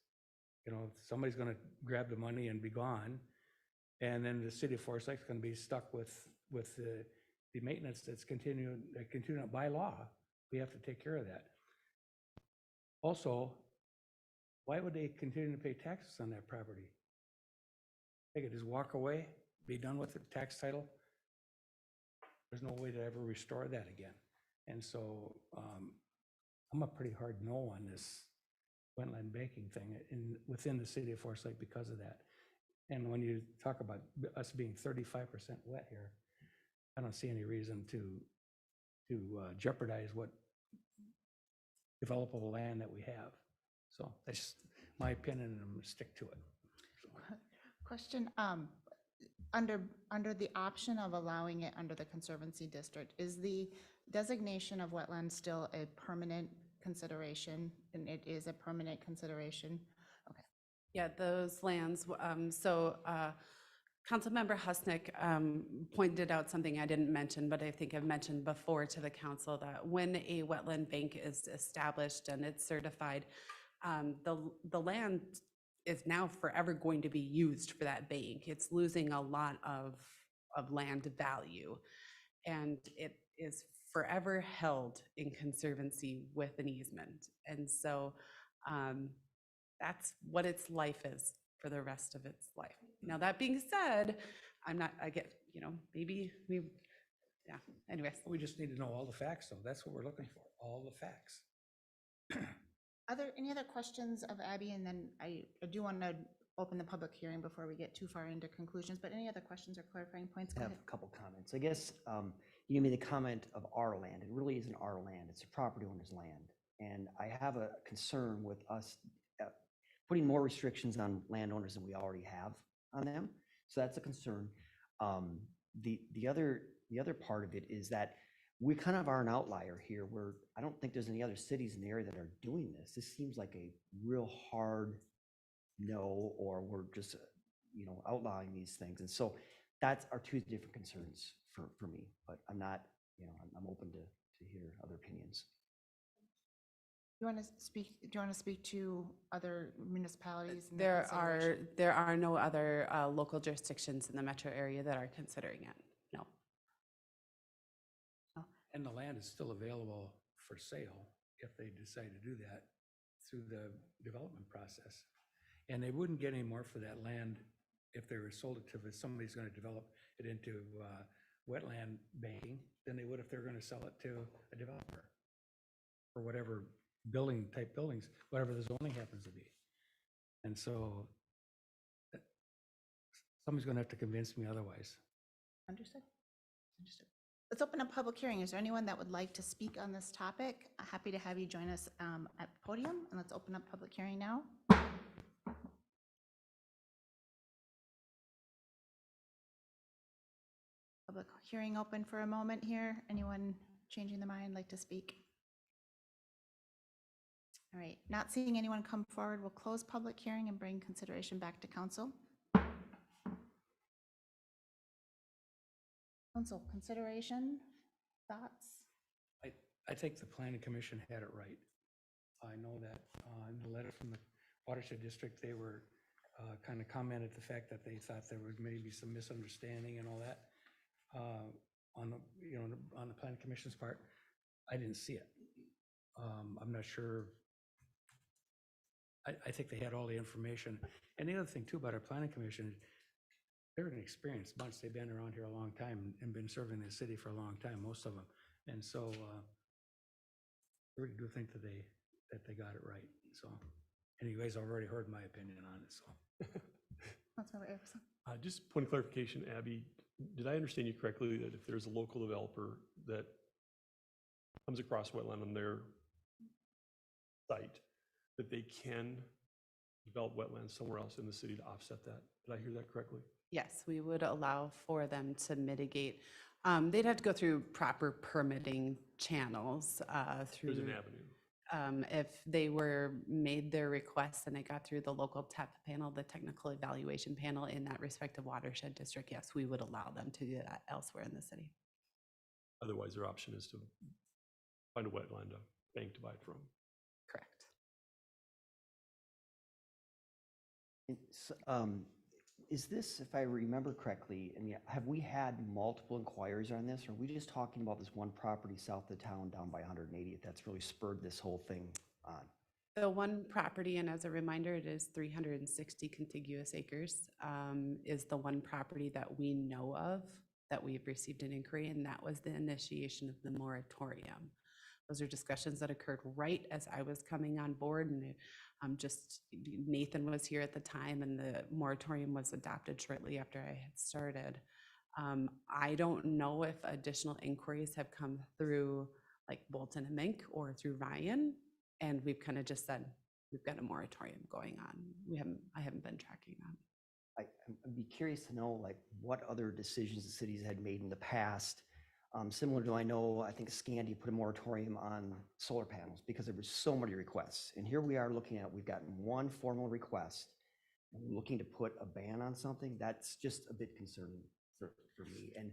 You know, somebody's gonna grab the money and be gone. And then the city of Forest Lake's gonna be stuck with the maintenance that's continuing by law. We have to take care of that. Also, why would they continue to pay taxes on that property? They could just walk away, be done with the tax title. There's no way to ever restore that again. And so I'm a pretty hard no on this wetland banking thing within the city of Forest Lake because of that. And when you talk about us being 35% wet here, I don't see any reason to jeopardize what developable land that we have. So that's just my opinion, and I'm gonna stick to it. Question, under the option of allowing it under the Conservancy District, is the designation of wetlands still a permanent consideration? And it is a permanent consideration? Okay. Yeah, those lands, Councilmember Husnick pointed out something I didn't mention, but I think I've mentioned before to the council, that when a wetland bank is established and it's certified, the land is now forever going to be used for that bank. It's losing a lot of land value, and it is forever held in conservancy with an easement. And so that's what its life is for the rest of its life. Now, that being said, I get, maybe we, yeah, anyways. We just need to know all the facts, though. That's what we're looking for, all the facts. Are there any other questions of Abby? And then I do want to open the public hearing before we get too far into conclusions, but any other questions or clarifying points? I Go have ahead. a couple comments. I guess you made the comment of our land. It really isn't our land. It's a property owner's land. And I have a concern with us putting more restrictions on landowners than we already have on them. So that's a concern. The other part of it is that we kind of are an outlier here, where I don't think there's any other cities in the area that are doing this. This seems like a real hard no, or we're just, outlawing these things. And so that's our two different concerns for me, but I'm not, I'm open to hear other opinions. Do you want to speak to other municipalities? and There their consideration? are no other local jurisdictions in the metro area that are considering it, no. And the land is still available for sale if they decide to do that through the development process. And they wouldn't get any more for that land if they were sold it to, if somebody's going to develop it into wetland banking, than they would if they're going to sell it to a developer or whatever type buildings, whatever the zoning happens to be. And so somebody's going to have to convince me otherwise. Understood. Understood. Let's open a public hearing. Is there anyone that would like to speak on this topic? Happy to have you join us at the podium, and let's open up public hearing now. Public hearing open for a moment here. Anyone changing their mind, like to speak? All right, not seeing anyone come forward, we'll close public hearing and bring consideration back to council. Council, consideration, thoughts? I think the planning commission had it right. I know that in the letter from the watershed district, they were kind of commented the fact that they thought there was maybe some misunderstanding and all that on the planning commission's part. I didn't see it. I'm not sure. I think they had all the information. And the other thing too about our planning commission, they're an experienced bunch. They've been around here a long time and been serving the city for a long time, most of them. And so I really do think that they got it right. So, and you guys already heard my opinion on it, so. Councilmember Erickson. Just point of clarification, Abby, did I understand you correctly that if there's a local developer that comes across wetland on their site, that they can develop wetlands somewhere else in the city to offset that? Did I hear that correctly? Yes, we would allow for them to mitigate. They'd have to go through proper permitting channels through. There's an avenue. If they were made their requests and it got through the local TEP panel, the technical evaluation panel in that respective watershed district, yes, we would allow them to do that elsewhere in the city. Otherwise, their option is to find a wetland, a bank to buy it from. Correct. Is this, if I remember correctly, have we had multiple inquiries on this? Or are we just talking about this one property south of town down by 180th that's really spurred this whole thing on? The one property, and as a reminder, it is 360 contiguous acres, is the one property that we know of that we've received an inquiry, and that was the initiation of the moratorium. Those are discussions that occurred right as I was coming on board, and Nathan was here at the time, and the moratorium was adopted shortly after I had started. I don't know if additional inquiries have come through like Bolton and Mink or through Ryan, and we've kind of just said, we've got a moratorium going on. I haven't been tracking that. I'd be curious to know, like, what other decisions the cities had made in the past. Similar to, I think Scandia put a moratorium on solar panels because there were so many requests. And here we are we've gotten one formal request, and we're looking to put a ban on something. That's just a bit concerning for me. And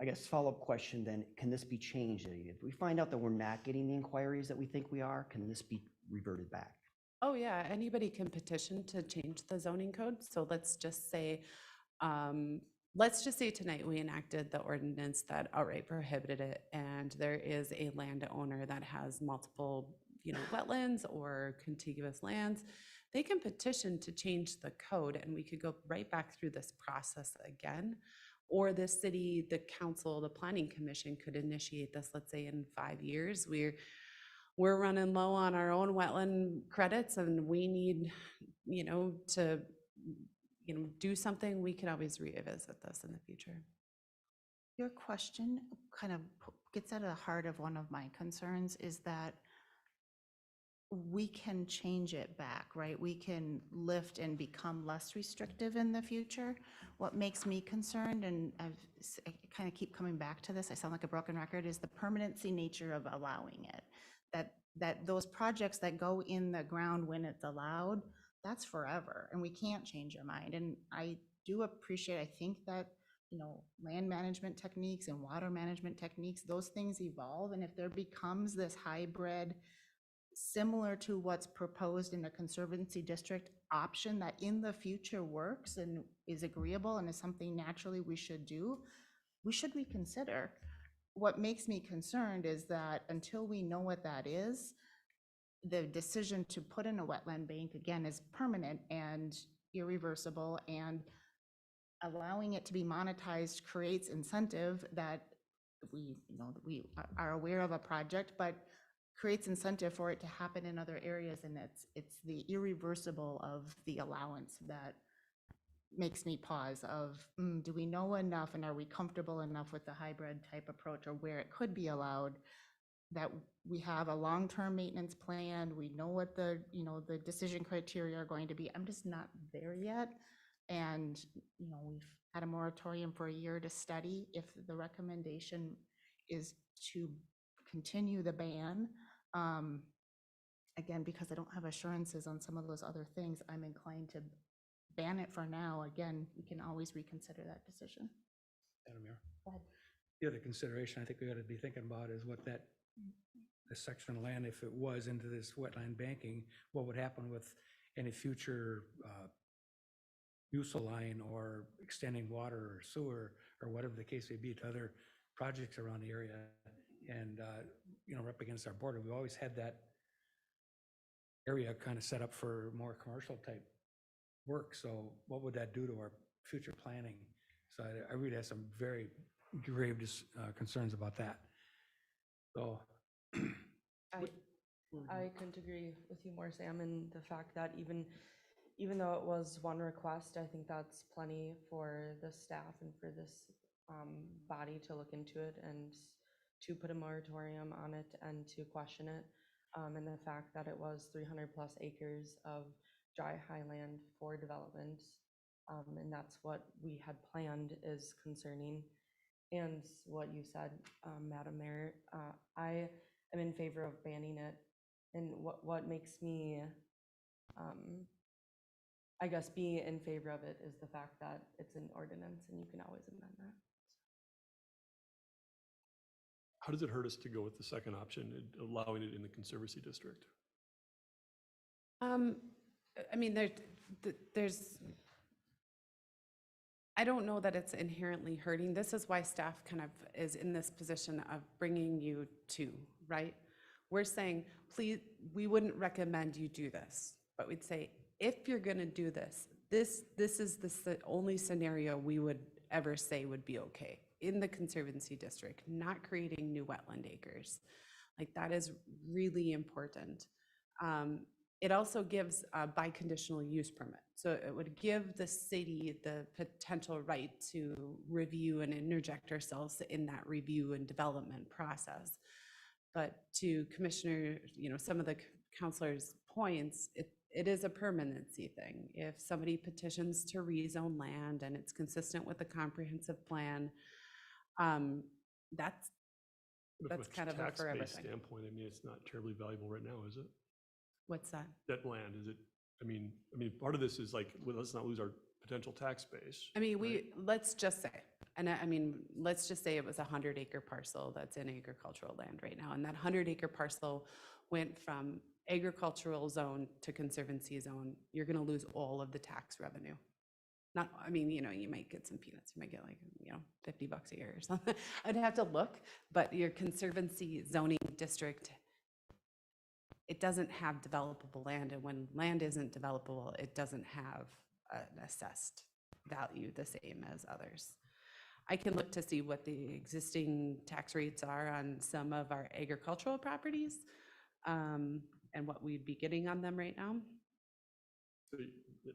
I guess follow-up question then, can this be changed? If we find out that we're not getting the inquiries that we think we are, can this be reverted back? Oh, yeah, anybody can petition to change the zoning code. So let's just say tonight we enacted the ordinance that outright prohibited it, and there is a landowner that has multiple, wetlands or contiguous lands. They can petition to change the code, and we could go right back through this process again. Or the city, the council, the planning commission could initiate this, let's say in 5 years. We're running low on our own wetland credits and we need, to, do something. We can always revisit this in the future. Your question kind of gets at the heart of one of my concerns, is that we can change it back, right? We can lift and become less restrictive in the future. What makes me concerned, and I kind of keep coming back to this, I sound like a broken record, is the permanency nature of allowing it. That those projects that go in the ground when it's allowed, that's forever, and we can't change our mind. And I do appreciate, I think that, land management techniques and water management techniques, those things evolve. And if there becomes this hybrid, similar to what's proposed in the Conservancy District option that in the future works and is agreeable and is something naturally we should do, we should reconsider. What makes me concerned is that until we know what that is, the decision to put in a wetland bank, again, is permanent and irreversible, and allowing it to be monetized creates incentive that we are aware of a project, but creates incentive for it to happen in other areas. And it's the irreversible of the allowance that makes me pause of, do we know enough and are we comfortable enough with the hybrid type approach, or where it could be allowed, that we have a long-term maintenance plan, we know what the decision criteria are going to be. I'm just not there yet. And, we've had a moratorium for a year to study. If the recommendation is to continue the ban, again, because I don't have assurances on some of those other things, I'm inclined to ban it for now. Again, we can always reconsider that decision. Madam Mayor? Go ahead. The other consideration I think we ought to be thinking about is what the section of land, if it was into this wetland banking, what would happen with any future use of line or extending water or sewer or whatever the case may be to other projects around the area. And, we're up against our border. We've always had that area kind of set up for more commercial type work. So what would that do to our future planning? So I really have some very grave concerns about that. So I couldn't agree with you more, Sam, and the fact that even though it was one request, I think that's plenty for the staff and for this body to look into it and to put a moratorium on it and to question it. And the fact that it was 300+ acres of dry highland for development, and that's what we had planned, is concerning. And what you said, Madam Mayor, I am in favor of banning it. And what makes me, I guess, be in favor of it is the fact that it's an ordinance and you can always amend that. How does it hurt us to go with the second option, allowing it in the Conservancy District? I mean, there's, I don't know that it's inherently hurting. This is why staff kind of is in this position of bringing you to, right? We're saying, please, we wouldn't recommend you do this, but we'd say, if you're gonna do this, this is the only scenario we would ever say would be okay in the Conservancy District, not creating new wetland acres. Like, that is really important. It also gives a biconditional use permit. So it would give the city the potential right to review and interject ourselves in that review and development process. But to Commissioner, some of the counselor's points, it is a permanency thing. If somebody petitions to rezone land and it's consistent with the comprehensive plan, that's But That's from kind of a forever tax-based thing. standpoint, I mean, it's not terribly valuable right now, is it? what's that? That land, is it, I mean, part of this is like, well, let's not lose our potential tax base. I mean, right? let's just say, and I mean, let's just say it was a 100-acre parcel that's in agricultural land right now, and that 100-acre parcel went from agricultural zone to conservancy zone. You're gonna lose all of the tax revenue. Not, I mean, you might get some peanuts, you might get like, $50 a year or something. I'd have to look, but your conservancy zoning district, it doesn't have developable land, and when land isn't developable, it doesn't have an assessed value the same as others. I can look to see what the existing tax rates are on some of our agricultural properties, and what we'd be getting on them right now. So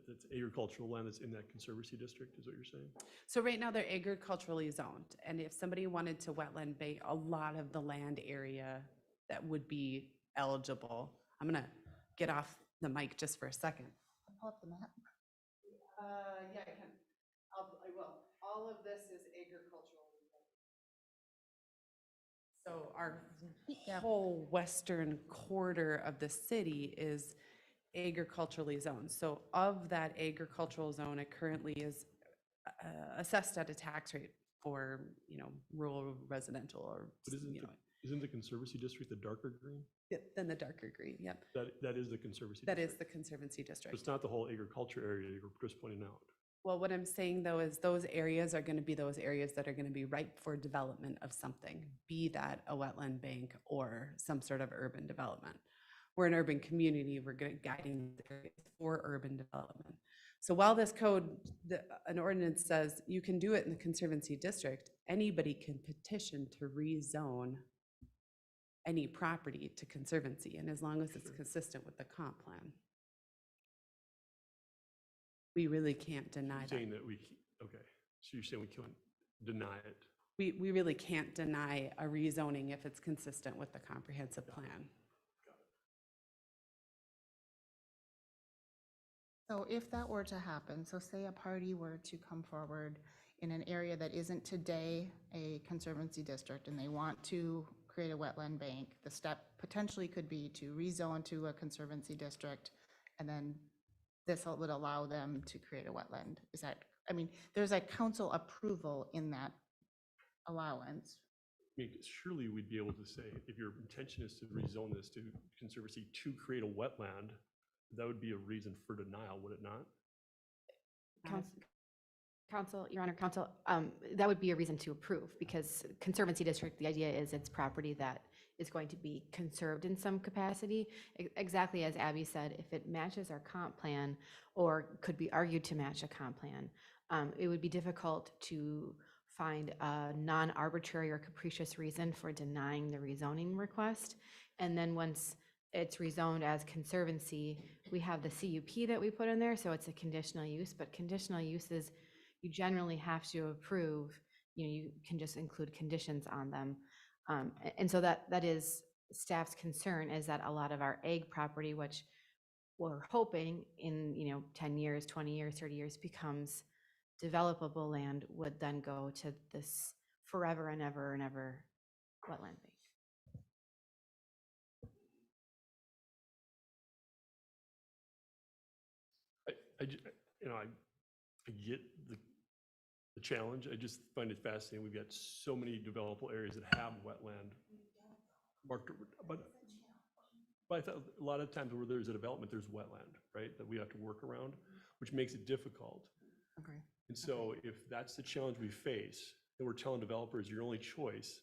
that's agricultural land that's in that conservancy district, is what you're saying? So right now, they're agriculturally zoned, and if somebody wanted to wetland bank a lot of the land area that would be eligible, I'm gonna get off the mic just for a second. Pull up the map. Yeah, I can. I will. All of this is agricultural. So our Yeah. whole western quarter of the city is agriculturally zoned. So of that agricultural zone, it currently is assessed at a tax rate for, rural residential or, But isn't the conservancy district the darker green? then the darker green, yep. That is the conservancy That district? is the conservancy So district. it's not the whole agriculture area you're just pointing out? Well, what I'm saying though is those areas are going to be those areas that are going to be ripe for development of something, be that a wetland bank or some sort of urban development. We're an urban community, we're guiding the areas for urban development. So while this code, an ordinance says you can do it in the conservancy district, anybody can petition to rezone any property to conservancy, and as long as it's consistent with the comp plan. We really can't deny that. Saying that okay, so you're saying we can't deny it? We really can't deny a rezoning if it's consistent with the comprehensive plan. So if that were to happen, so say a party were to come forward in an area that isn't today a conservancy district and they want to create a wetland bank, the step potentially could be to rezone to a conservancy district, and then this would allow them to create a wetland. Is that, there's a council approval in that allowance. I mean, surely we'd be able to say, if your intention is to rezone this to conservancy to create a wetland, that would be a reason for denial, would it not? Council, Your Honor, Council, that would be a reason to approve, because Conservancy District, the idea is it's property that is going to be conserved in some capacity. Exactly as Abby said, if it matches our comp plan or could be argued to match a comp plan, it would be difficult to find a non-arbitrary or capricious reason for denying the rezoning request. And then once it's rezoned as conservancy, we have the CUP that we put in there, so it's a conditional use, but conditional uses, you generally have to approve, you can just include conditions on them. And so that is staff's concern, is that a lot of our ag property, which we're hoping in 10 years, 20 years, 30 years becomes developable land, would then go to this forever and ever wetland bank. I get the challenge. I just find it fascinating. We've got so many developable areas that have wetland marked, but I thought a lot of times where there's a development, there's wetland, right? That we have to work around, which makes it difficult. Okay. And so if that's the challenge we face, then we're telling developers your only choice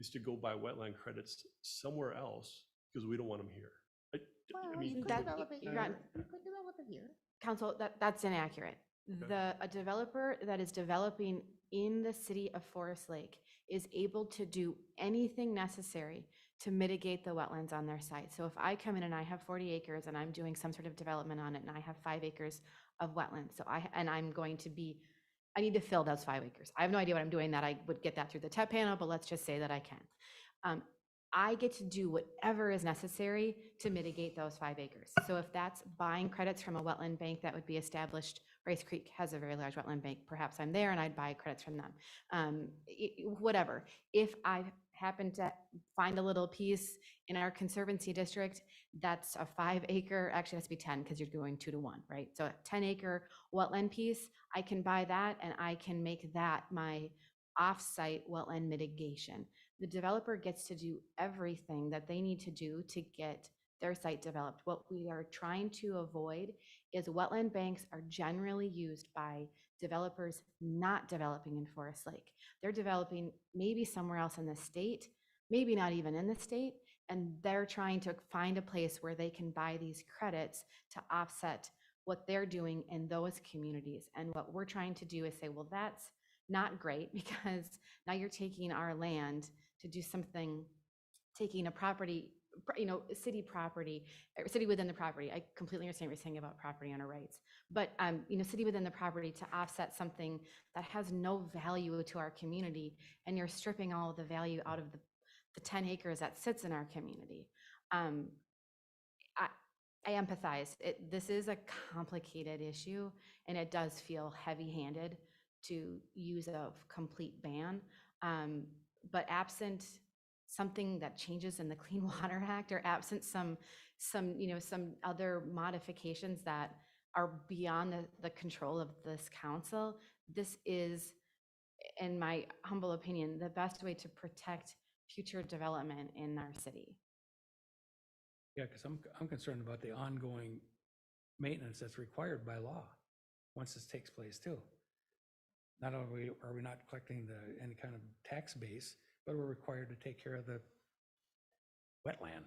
is to go buy wetland credits somewhere else because we don't want them here. Well, you could that- develop it you're here. right. You could develop it here. Council, that's inaccurate. A developer that is developing in the city of Forest Lake is able to do anything necessary to mitigate the wetlands on their site. So if I come in and I have 40 acres and I'm doing some sort of development on it and I have 5 acres of wetlands, I need to fill those 5 acres. I have no idea what I'm doing that I would get that through the TEP panel, but let's just say that I can. I get to do whatever is necessary to mitigate those 5 acres. So if that's buying credits from a wetland bank that would be established, Rice Creek has a very large wetland bank, perhaps I'm there and I'd buy credits from them. Whatever. If I happen to find a little piece in our conservancy district, that's a 5 acre, actually it has to be 10 because you're going 2 to 1, right? So a 10 acre wetland piece, I can buy that and I can make that my off-site wetland mitigation. The developer gets to do everything that they need to do to get their site developed. What we are trying to avoid is wetland banks are generally used by developers not developing in Forest Lake. They're developing maybe somewhere else in the state, maybe not even in the state, and they're trying to find a place where they can buy these credits to offset what they're doing in those communities. And what we're trying to do is say, well, that's not great because now you're taking our land to do something, taking a property, city property, or city within the property. I completely understand what you're saying about property owner rights, but city within the property to offset something that has no value to our community, and you're stripping all of the value out of the 10 acres that sits in our community. I empathize. This is a complicated issue, and it does feel heavy-handed to use a complete ban. But absent something that changes in the Clean Water Act, or absent some other modifications that are beyond the control of this council, this is, in my humble opinion, the best way to protect future development in our city. Yeah, because I'm concerned about the ongoing maintenance that's required by law once this takes place too. Not only are we not collecting any kind of tax base, but we're required to take care of the wetland.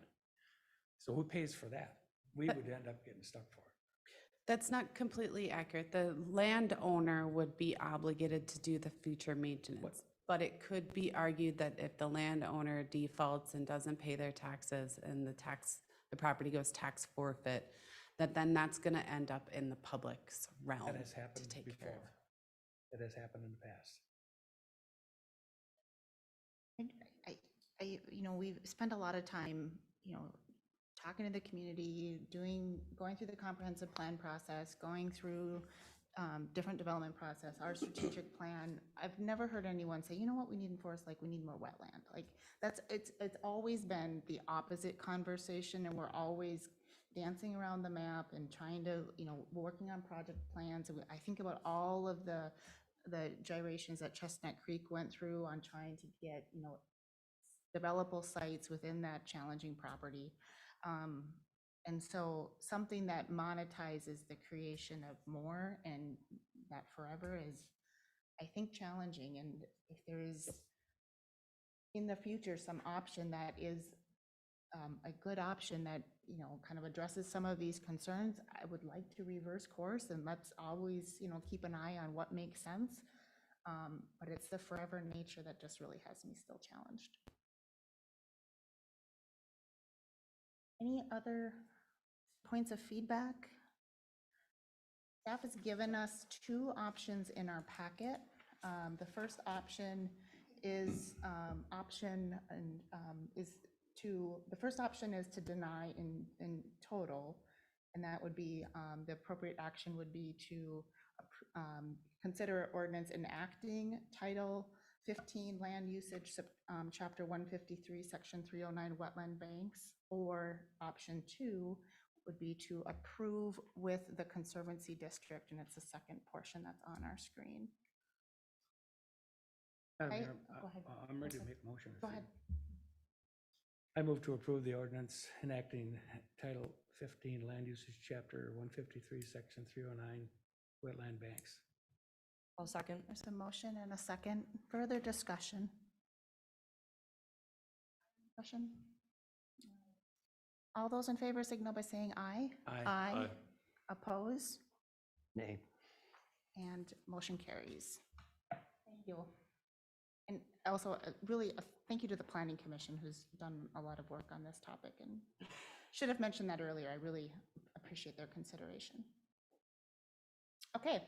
So who pays for that? We would end up getting stuck for it. That's not completely accurate. The landowner would be obligated to do the future maintenance. But it could be argued that if the landowner defaults and doesn't pay their taxes and the property goes tax forfeit, then that's going to end up in the public's realm That has happened to take before. care of. That has happened in the past. We've spent a lot of time, talking to the community, going through the comprehensive plan process, going through different development process, our strategic plan. I've never heard anyone say, you know what we need in Forest Lake, we need more wetland. Like it's always been the opposite conversation, and we're always dancing around the map and trying to, working on project plans. And I think about all of the gyrations that Chestnut Creek went through on trying to get, developable sites within that challenging property. And so something that monetizes the creation of more and that forever is, I think, challenging. And if there is in the future some option that is a good option that, kind of addresses some of these concerns, I would like to reverse course, and let's always, keep an eye on what makes sense. But it's the forever nature that just really has me still challenged. Any other points of feedback? Staff has given us 2 options in our packet. The first option is the first option is to deny in total, and that would be the appropriate action would be to consider ordinance enacting Title 15 Land Usage, Chapter 153, Section 309 Wetland Banks, or option 2 would be to approve with the Conservancy District, and it's the second portion that's on our screen. Madam Okay, Mayor, go ahead. I'm ready to make a motion. Go ahead. I move to approve the ordinance enacting Title 15 Land Usage Chapter 153, Section 309 Wetland Banks. I'll second. There's a motion and a second. Further discussion? All those in favor signal by saying aye. Aye. Aye. Oppose? Nay. And motion carries. Thank you. And also, really, thank you to the Planning Commission, who's done a lot of work on this topic, and should have mentioned that earlier. I really appreciate their consideration. Okay,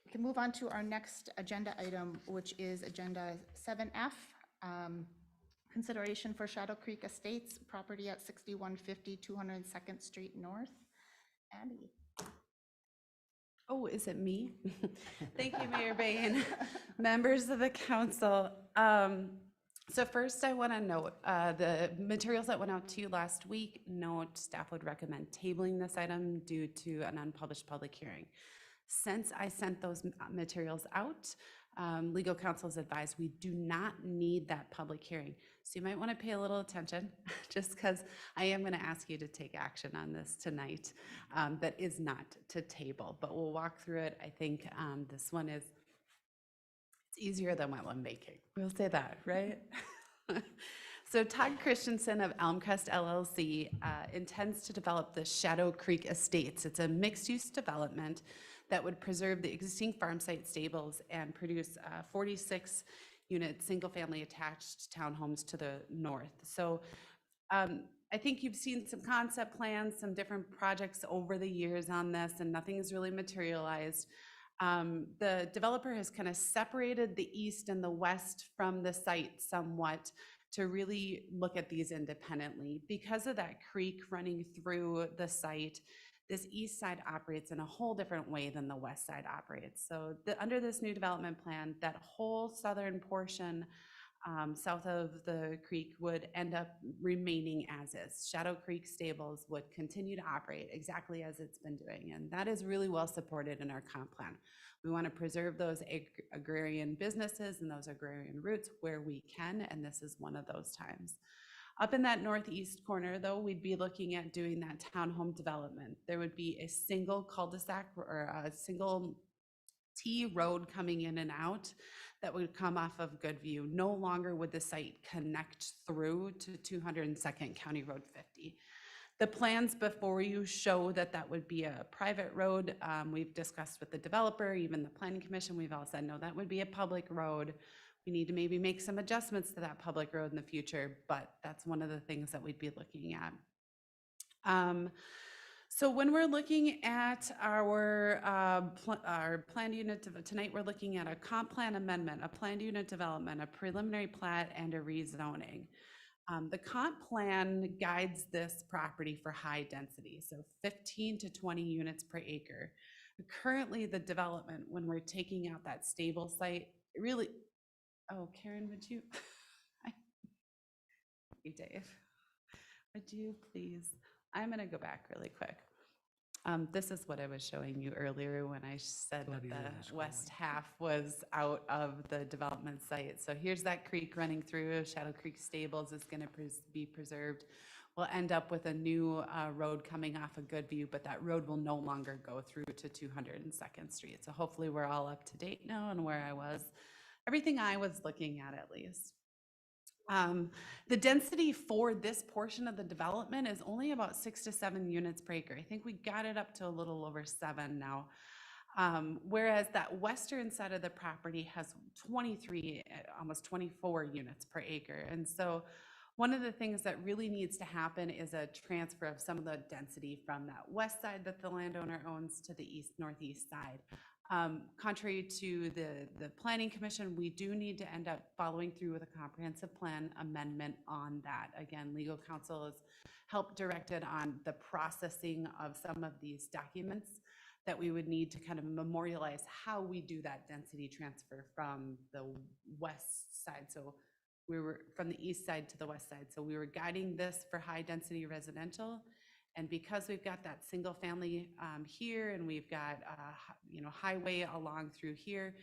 we can move on to our next agenda item, which is Agenda 7F. Consideration for Shadow Creek Estates, property at 6150 202nd Street North. Abby. Oh, is it me? Thank you, Mayor Bain, members of the council. So first I want to note the materials that went out to you last week. Note staff would recommend tabling this item due to an unpublished public hearing. Since I sent those materials out, legal counsel has advised we do not need that public hearing. So you might want to pay a little attention just because I am going to ask you to take action on this tonight. That is not to table, but we'll walk through it. I think this one is, it's easier than wetland making. We'll say that, right? So Todd Christensen of Elmcrest LLC intends to develop the Shadow Creek Estates. It's a mixed-use development that would preserve the existing farm site stables and produce 46-unit single-family attached townhomes to the north. So I think you've seen some concept plans, some different projects over the years on this, and nothing has really materialized. The developer has kind of separated the east and the west from the site somewhat to really look at these independently. Because of that creek running through the site, this east side operates in a whole different way than the west side operates. So under this new development plan, that whole southern portion south of the creek would end up remaining as is. Shadow Creek Stables would continue to operate exactly as it's been doing, and that is really well supported in our comp plan. We want to preserve those agrarian businesses and those agrarian roots where we can, and this is one of those times. Up in that northeast corner, though, we'd be looking at doing that townhome development. There would be a single cul-de-sac or a single T road coming in and out that would come off of Goodview. No longer would the site connect through to 202nd County Road 50. The plans before you show that that would be a private road. We've discussed with the developer, even the planning commission, we've all said, no, that would be a public road. We need to maybe make some adjustments to that public road in the future, but that's one of the things that we'd be looking at. So when we're looking at our planned unit, tonight we're looking at a comp plan amendment, a planned unit development, a preliminary plat, and a rezoning. The comp plan guides this property for high density, so 15 to 20 units per acre. Currently, the development, when we're taking out that stable site, really, oh, Karen, would you, hey, Dave, would you please, I'm gonna go back really quick. This is what I was showing you earlier when I said that the west half was out of the development site. So here's that creek running through. Shadow Creek Stables is going to be preserved. We'll end up with a new road coming off of Goodview, but that road will no longer go through to 202nd Street. So hopefully we're all up to date now and where I was, everything I was looking at least. The density for this portion of the development is only about 6 to 7 units per acre. I think we got it up to a little over 7 now. Whereas that western side of the property has 23, almost 24 units per acre. And so one of the things that really needs to happen is a transfer of some of the density from that west side that the landowner owns to the east northeast side. Contrary to the Planning Commission, we do need to end up following through with a comprehensive plan amendment on that. Again, legal counsel has helped directed on the processing of some of these documents that we would need to kind of memorialize how we do that density transfer from the west side. So we were from the east side to the west side. So we were guiding this for high density residential. And because we've got that single family here, and we've got highway along through here,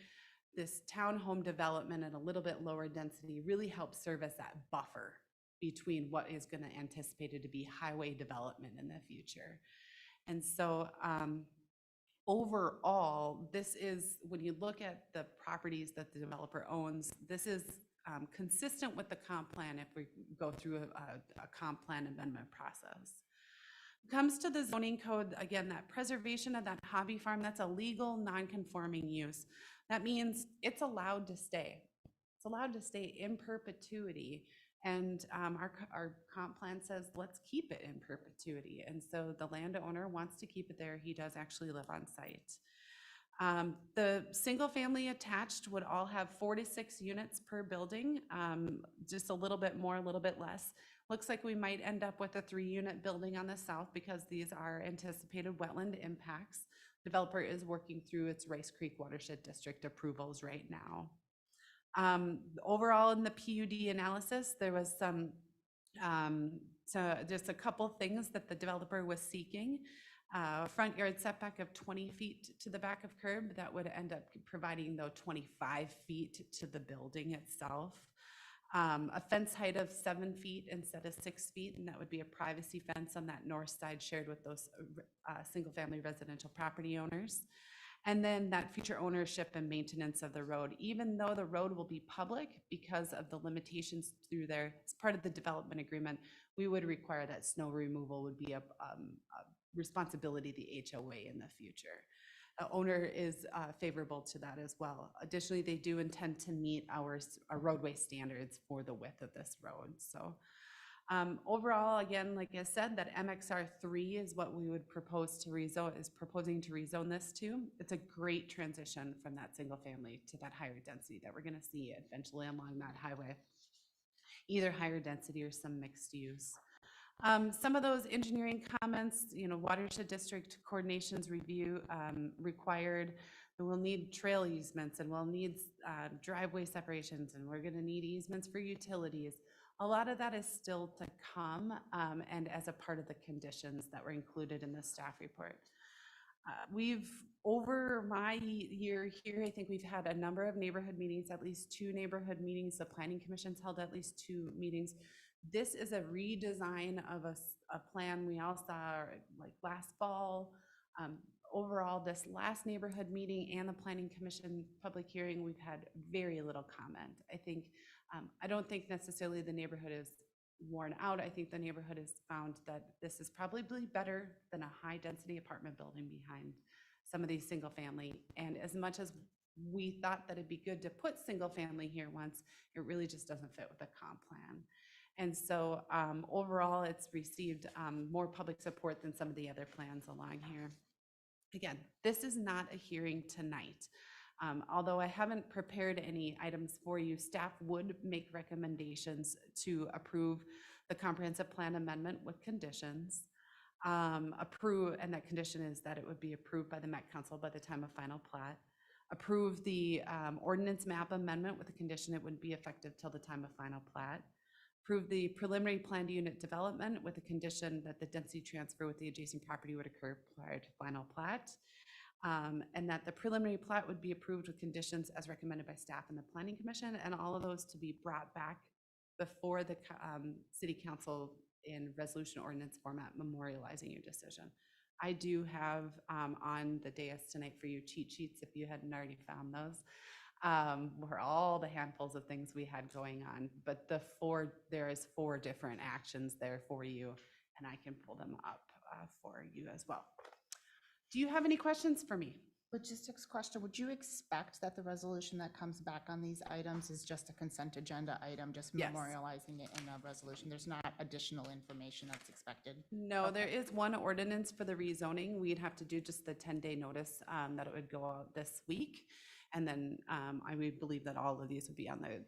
this townhome development at a little bit lower density really helps serve as that buffer between what is going to anticipated to be highway development in the future. And so overall, this is, when you look at the properties that the developer owns, this is consistent with the comp plan if we go through a comp plan amendment process. Comes to the zoning code, again, that preservation of that hobby farm, that's a legal non-conforming use. That means it's allowed to stay. It's allowed to stay in perpetuity. And our comp plan says, let's keep it in perpetuity. And so the landowner wants to keep it there. He does actually live on site. The single-family attached would all have 4 to 6 units per building, just a little bit more, a little bit less. Looks like we might end up with a 3-unit building on the south because these are anticipated wetland impacts. Developer is working through its Rice Creek Watershed District approvals right now. Overall, in the PUD analysis, there was so just a couple things that the developer was seeking. Front yard setback of 20 feet to the back of curb, that would end up providing though 25 feet to the building itself. A fence height of 7 feet instead of 6 feet, and that would be a privacy fence on that north side shared with those single-family residential property owners. And then that future ownership and maintenance of the road, even though the road will be public because of the limitations through there, as part of the development agreement, we would require that snow removal would be a responsibility of the HOA in the future. The owner is favorable to that as well. Additionally, they do intend to meet our roadway standards for the width of this road. So overall, again, like I said, that MXR3 is what we would propose to rezone, is proposing to rezone this to. It's a great transition from that single family to that higher density that we're going to see eventually along that highway, either higher density or some mixed use. Some of those engineering comments, watershed district coordinations review required. We'll need trail easements, and we'll need driveway separations, and we're going to need easements for utilities. A lot of that is still to come, and as a part of the conditions that were included in the staff report. Over my year here, I think we've had a number of neighborhood meetings, at least 2 neighborhood meetings. The planning commission's held at least 2 meetings. This is a redesign of a plan we all saw like last fall. Overall, this last neighborhood meeting and the planning commission public hearing, we've had very little comment. I don't think necessarily the neighborhood is worn out. I think the neighborhood has found that this is probably better than a high density apartment building behind some of these single family. And as much as we thought that it'd be good to put single family here once, it really just doesn't fit with the comp plan. And so overall, it's received more public support than some of the other plans along here. Again, this is not a hearing tonight. Although I haven't prepared any items for you, staff would make recommendations to approve the comprehensive plan amendment with conditions. And that condition is that it would be approved by the Met Council by the time of final plat. Approve the ordinance map amendment with the condition it wouldn't be effective till the time of final plat. Approve the preliminary planned unit development with the condition that the density transfer with the adjacent property would occur prior to final plat. And that the preliminary plat would be approved with conditions as recommended by staff and the planning commission, and all of those to be brought back before the city council in resolution ordinance format, memorializing your decision. I do have on the dais tonight for you cheat sheets, if you hadn't already found those, were all the handfuls of things we had going on, but there is 4 different actions there for you, and I can pull them up for you as well. Do you have any questions for me? Logistics question, would you expect that the resolution that comes back on these items is just a consent agenda item, just Yes. memorializing it in a resolution? There's not additional information that's expected? No, Okay. there is one ordinance for the rezoning. We'd have to do just the 10-day notice that it would go out this week. And then I would believe that all of these would be on the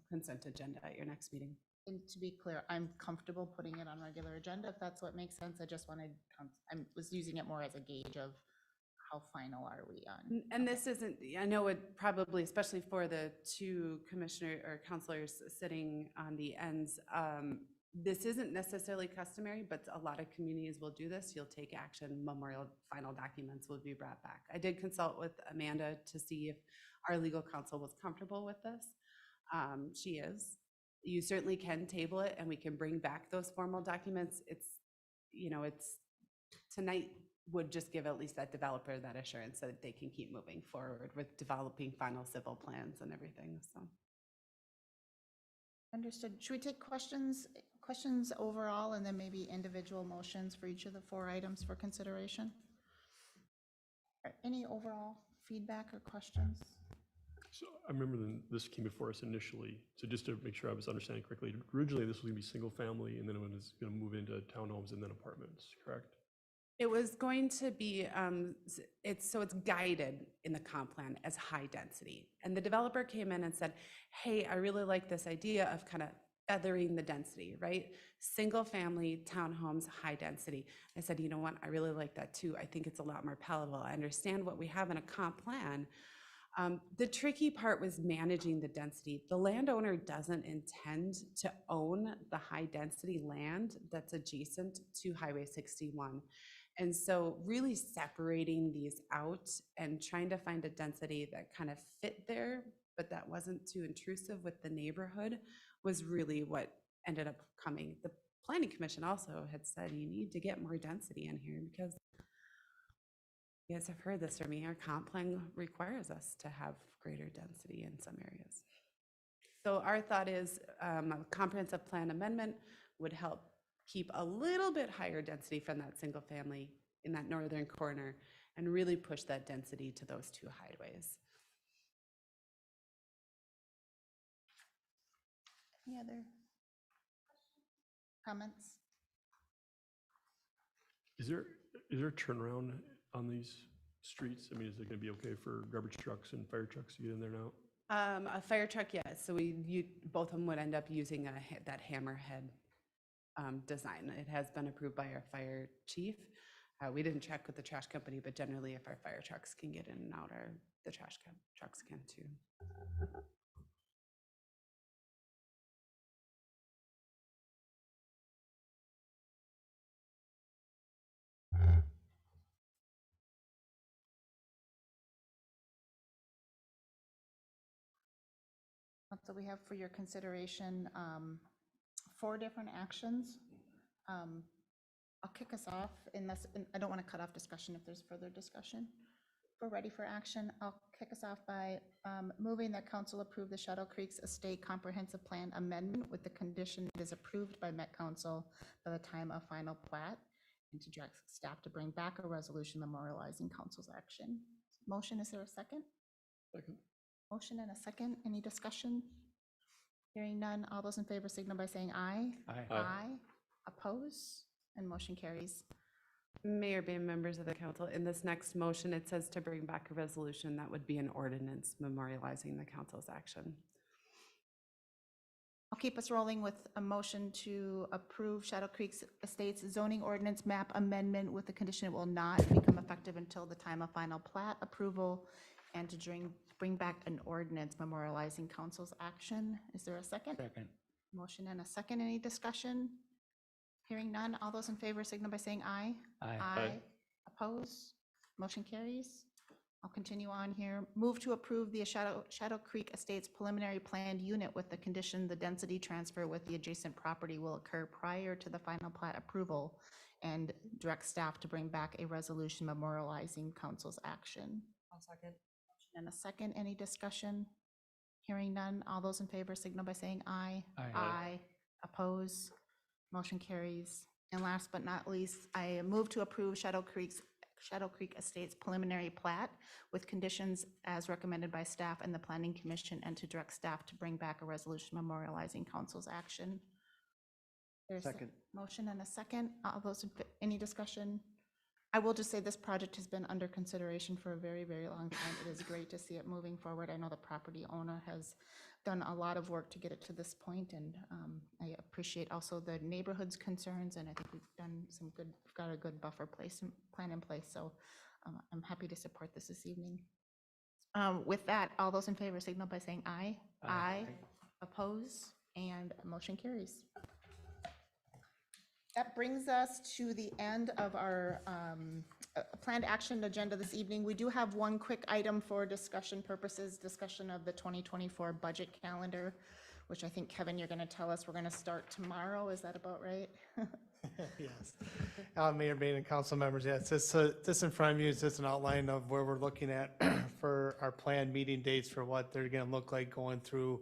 consent agenda at your next meeting. And to be clear, I'm comfortable putting it on regular agenda if that's what makes sense. I just wanted, I was using it more as a gauge of how final are we on. And this isn't, I know it probably, especially for the 2 commissioner or counselors sitting on the ends, this isn't necessarily customary, but a lot of communities will do this. You'll take action, memorial final documents will be brought back. I did consult with Amanda to see if our legal counsel was comfortable with this. She is. You certainly can table it and we can bring back those formal documents. Tonight would just give at least that developer that assurance that they can keep moving forward with developing final civil plans and everything, so. Understood. Should we take questions overall and then maybe individual motions for each of the 4 items for consideration? Any overall feedback or questions? So I remember this came before us initially. So just to make sure I was understanding correctly, originally this was going to be single family, and then it was going to move into townhomes and then apartments, correct? It was going to be, it's guided in the comp plan as high density. And the developer came in and said, hey, I really like this idea of kind of feathering the density, right? Single family townhomes, high density. I said, you know what, I really like that too. I think it's a lot more palatable. I understand what we have in a comp plan. The tricky part was managing the density. The landowner doesn't intend to own the high density land that's adjacent to Highway 61. And so really separating these out and trying to find a density that kind of fit there, but that wasn't too intrusive with the neighborhood was really what ended up coming. The Planning Commission also had said, you need to get more density in here because you guys have heard this from me, our comp plan requires us to have greater density in some areas. So our thought is a comprehensive plan amendment would help keep a little bit higher density from that single family in that northern corner and really push that density to those two highways. Any other comments? Is there a turnaround on these streets? I mean, is it gonna be okay for garbage trucks and fire trucks to get in there now? A fire truck, yes. So both of them would end up using that hammerhead design. It has been approved by our fire chief. We didn't check with the trash company, but generally if our fire trucks can get in and out, the trash trucks can too. So we have for your consideration 4 different actions. I'll kick us off unless, I don't want to cut off discussion if there's further discussion. If we're ready for action, I'll kick us off by moving that council approve the Shadow Creek's Estate Comprehensive Plan Amendment with the condition it is approved by Met Council by the time of final plat, and to direct staff to bring back a resolution memorializing council's action. Motion, is there a second? Second. Motion and a second. Any discussion? Hearing none. All those in favor signal by saying aye. Aye. Aye. Oppose? And motion carries. Mayor, being members of the council, in this next motion, it says to bring back a resolution that would be an ordinance memorializing the council's action. I'll keep us rolling with a motion to approve Shadow Creek Estates zoning ordinance map amendment with the condition it will not become effective until the time of final plat approval, and to bring back an ordinance memorializing council's action. Is there a second? Second. Motion and a second. Any discussion? Hearing none. All those in favor signal by saying aye. Aye. Aye. Oppose? Motion carries. I'll continue on here. Move to approve the Shadow Creek Estates preliminary planned unit with the condition the density transfer with the adjacent property will occur prior to the final plat approval, and direct staff to bring back a resolution memorializing council's action. I'll second. And a second, any discussion? Hearing none. All those in favor signal by saying aye. Aye. Aye. Oppose? Motion carries. And last but not least, I move to approve Shadow Creek Estates preliminary plat with conditions as recommended by staff and the Planning Commission, and to direct staff to bring back a resolution memorializing council's action. There's a Second. motion and a second. All those, any discussion? I will just say this project has been under consideration for a very, very long time. It is great to see it moving forward. I know the property owner has done a lot of work to get it to this point, and I appreciate also the neighborhood's concerns, and I think we've got a good buffer plan in place, so I'm happy to support this evening. With that, all those in favor signal by saying aye. Aye. Oppose? And motion carries. That brings us to the end of our planned action agenda this evening. We do have one quick item for discussion purposes, discussion of the 2024 budget calendar, which I think, Kevin, you're going to tell us we're going to start tomorrow. Is that about right? Yes. Mayor Bain and council members, yes, this in front of you is just an outline of where we're looking at for our planned meeting dates for what they're going to look like going through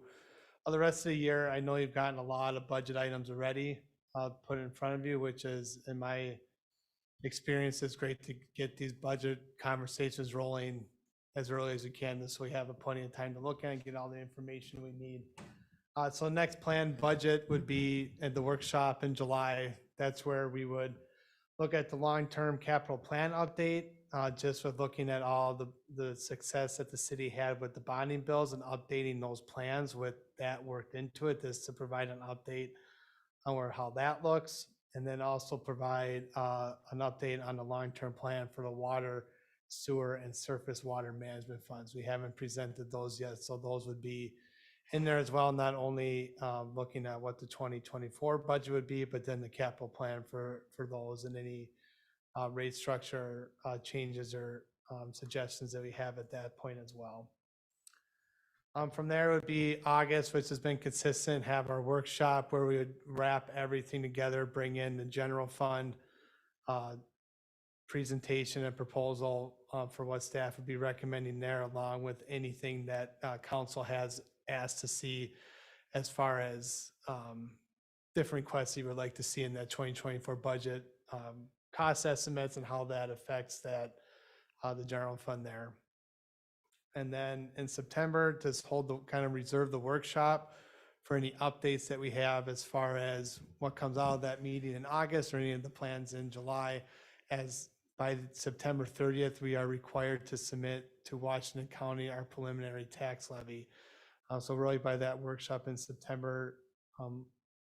the rest of the year. I know you've gotten a lot of budget items already put in front of you, which is, in my experience, it's great to get these budget conversations rolling as early as we can, this way we have plenty of time to look at and get all the information we need. So next planned budget would be at the workshop in July. That's where we would look at the long-term capital plan update, just with looking at all the success that the city had with the bonding bills and updating those plans with that worked into it, just to provide an update on how that looks. And then also provide an update on the long-term plan for the water, sewer, and surface water management funds. We haven't presented those yet, so those would be in there as well, not only looking at what the 2024 budget would be, but then the capital plan for those and any rate structure changes or suggestions that we have at that point as well. From there would be August, which has been consistent, have our workshop where we would wrap everything together, bring in the general fund presentation and proposal for what staff would be recommending there, along with anything that council has asked to see as far as different requests you would like to see in that 2024 budget, cost estimates and how that affects that the general fund there. And then in September, just kind of reserve the workshop for any updates that we have as far as what comes out of that meeting in August or any of the plans in July. As by September 30th, we are required to submit to Washington County our preliminary tax levy. So really by that workshop in September,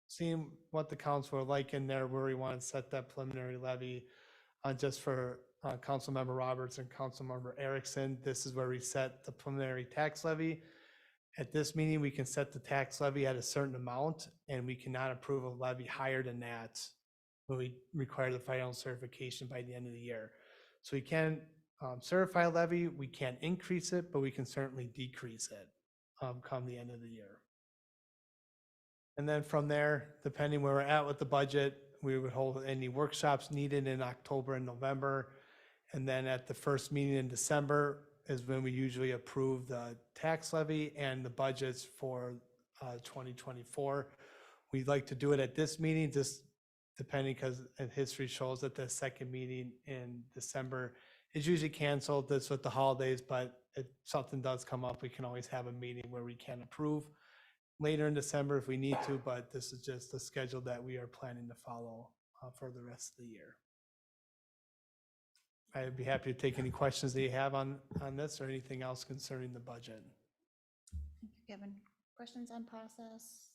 seeing what the council would like in there, where we want to set that preliminary levy just for Councilmember Roberts and Councilmember Erickson. This is where we set the preliminary tax levy. At this meeting, we can set the tax levy at a certain amount, and we cannot approve a levy higher than that when we require the final certification by the end of the year. So we can certify a levy, we can't increase it, but we can certainly decrease it come the end of the year. And then from there, depending where we're at with the budget, we would hold any workshops needed in October and November. And then at the first meeting in December is when we usually approve the tax levy and the budgets for 2024. We'd like to do it at this meeting, just depending, because history shows that the second meeting in December is usually canceled. That's with the holidays, but if something does come up, we can always have a meeting where we can approve later in December if we need to, but this is just the schedule that we are planning to follow for the rest of the year. I'd be happy to take any questions that you have on this or anything else concerning the budget. Thank you, Kevin. Questions on process?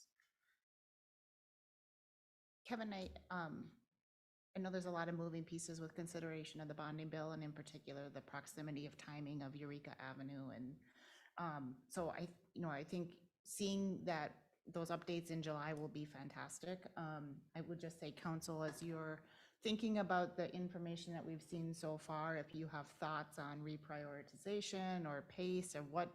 Kevin, I know there's a lot of moving pieces with consideration of the bonding bill, and in particular, the proximity of timing of Eureka Avenue. And so I think seeing that those updates in July will be fantastic. I would just say, council, as you're thinking about the information that we've seen so far, if you have thoughts on reprioritization or pace, or what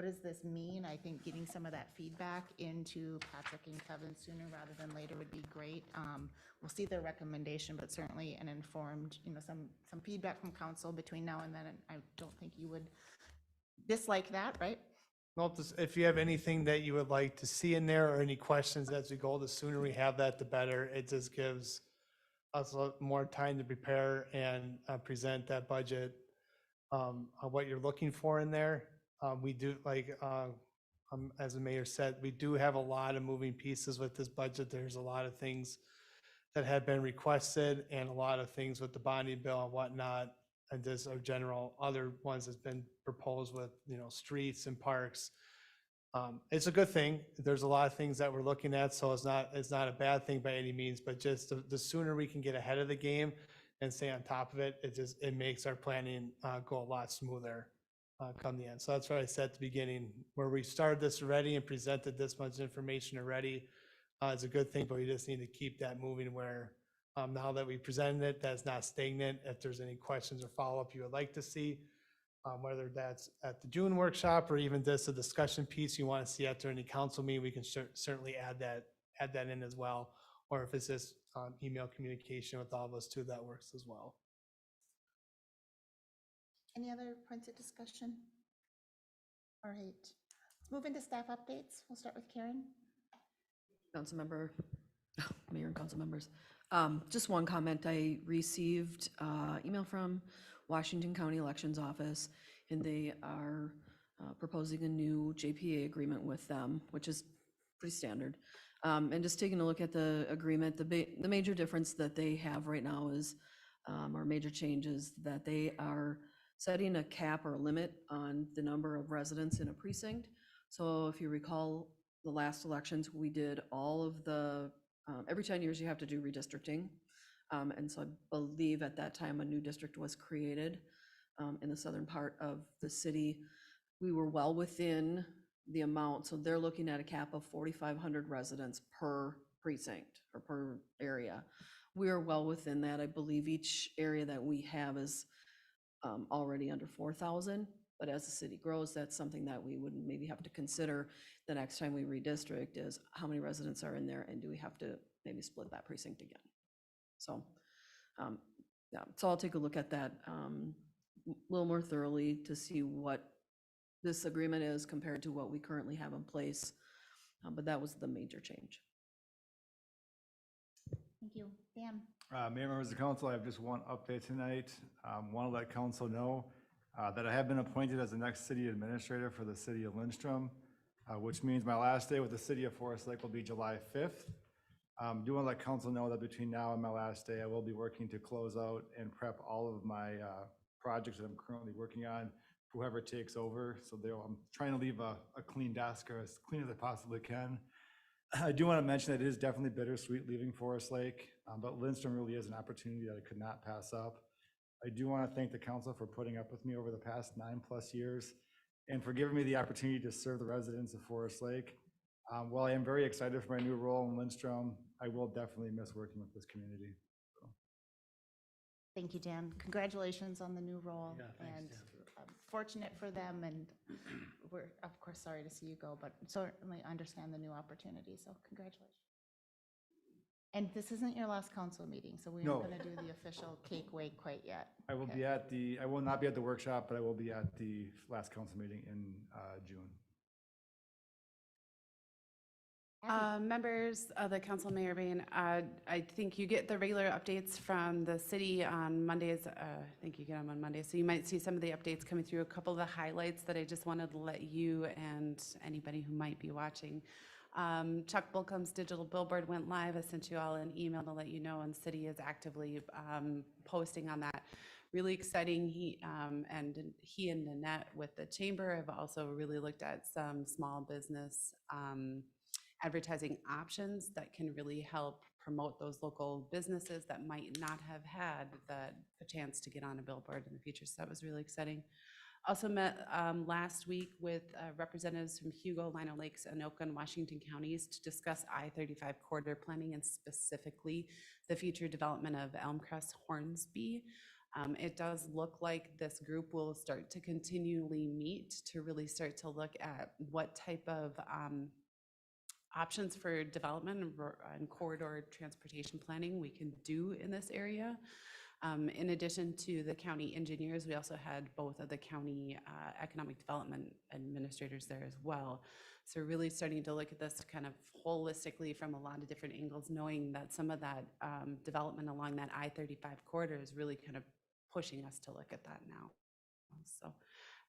does this mean? I think getting some of that feedback into Patrick and Kevin sooner rather than later would be great. We'll see their recommendation, but certainly an informed, some feedback from council between now and then. And I don't think you would dislike that, right? Well, if you have anything that you would like to see in there or any questions as we go, the sooner we have that, the better. It just gives us a lot more time to prepare and present that budget, what you're looking for in there. We do, as the mayor said, we do have a lot of moving pieces with this budget. There's a lot of things that have been requested and a lot of things with the bonding bill and whatnot. And just our general other ones that's been proposed with, streets and parks. It's a good thing. There's a lot of things that we're looking at, so it's not a bad thing by any means, but just the sooner we can get ahead of the game and stay on top of it, it makes our planning go a lot smoother come the end. So that's what I said at the beginning, where we started this already and presented this much information already is a good thing, but we just need to keep that moving where now that we presented it, that's not stagnant. If there's any questions or follow-up you would like to see, whether that's at the June workshop or even just a discussion piece you want to see after any council meeting, we can certainly add that in as well. Or if it's just email communication with all of us too, that works as well. Any other points of discussion? All right, let's move into staff updates. We'll start with Karen. Councilmember, Mayor and council members. Just one comment. I received email from Washington County Elections Office, and they are proposing a new JPA agreement with them, which is pretty standard. And just taking a look at the agreement, the major difference that they have right now is, or major changes, that they are setting a cap or a limit on the number of residents in a precinct. So if you recall, the last elections, we did all of the, every 10 years you have to do redistricting. And so I believe at that time, a new district was created in the southern part of the city. We were well within the amount, so they're looking at a cap of 4,500 residents per precinct or per area. We are well within that. I believe each area that we have is already under 4,000, but as the city grows, that's something that we would maybe have to consider the next time we redistrict, is how many residents are in there, and do we have to maybe split that precinct again? So, yeah, so I'll take a look at that a little more thoroughly to see what this agreement is compared to what we currently have in place. But that was the major change. Thank you. Dan? Mayor, members of the council, I have just one update tonight. Want to let council know that I have been appointed as the next city administrator for the city of Lindstrom, which means my last day with the city of Forest Lake will be July 5th. Do want to let council know that between now and my last day, I will be working to close out and prep all of my projects that I'm currently working on, whoever takes over. So I'm trying to leave a clean desk, or as clean as I possibly can. I do want to mention that it is definitely bittersweet leaving Forest Lake, but Lindstrom really is an opportunity that I could not pass up. I do want to thank the council for putting up with me over the past 9+ years and for giving me the opportunity to serve the residents of Forest Lake. While I am very excited for my new role in Lindstrom, I will definitely miss working with this community. Thank you, Dan. Congratulations on the new role. Yeah, thanks, And Dan. fortunate for them, and we're of course sorry to see you go, but certainly understand the new opportunity, so congratulations. And this isn't your last council meeting, so we No. aren't going to do the official cake wake quite yet. I will be at I will not be at the workshop, but I will be at the last council meeting in June. Members of the council, Mayor Bain, I think you get the regular updates from the city on Mondays. I think you get them on Mondays, so you might see some of the updates coming through. A couple of the highlights that I just wanted to let you and anybody who might be watching. Chuck Bulcom's digital billboard went live. I sent you all an email to let you know, and the city is actively posting on that. Really exciting. He and Nanette with the chamber have also really looked at some small business advertising options that can really help promote those local businesses that might not have had the chance to get on a billboard in the future. So that was really exciting. Also met last week with representatives from Hugo, Lino Lakes, Anoka, and Washington counties to discuss I-35 corridor planning, and specifically the future development of Elmcrest Hornsby. It does look like this group will start to continually meet to really start to look at what type of options for development and corridor transportation planning we can do in this area. In addition to the county engineers, we also had both of the county economic development administrators there as well. So really starting to look at this kind of holistically from a lot of different angles, knowing that some of that development along that I-35 corridor is really kind of pushing us to look at that now. So.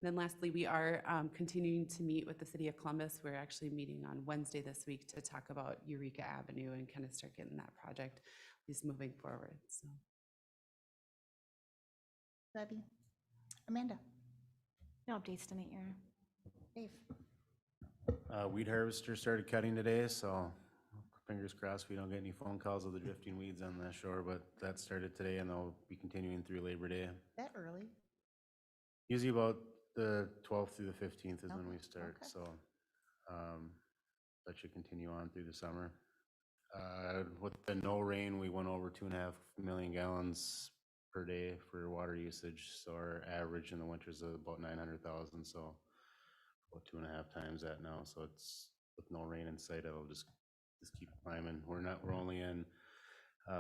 And then lastly, we are continuing to meet with the city of Columbus. We're actually meeting on Wednesday this week to talk about Eureka Avenue and kind of start getting that project at least moving forward. So. Debbie? Amanda? No updates tonight, Your Honor. Dave? Weed harvester started cutting today, so fingers crossed we don't get any phone calls of the drifting weeds on the shore, but that started today and they'll be continuing through Labor Day. That early? Usually about the 12th through the 15th is when we start, okay. so that should continue on through the summer. With the no rain, we went over 2.5 million gallons per day for water usage, so our average in the winter is about 900,000, so about 2.5 times that now. So it's, with no rain in sight, it'll just keep climbing. We're only in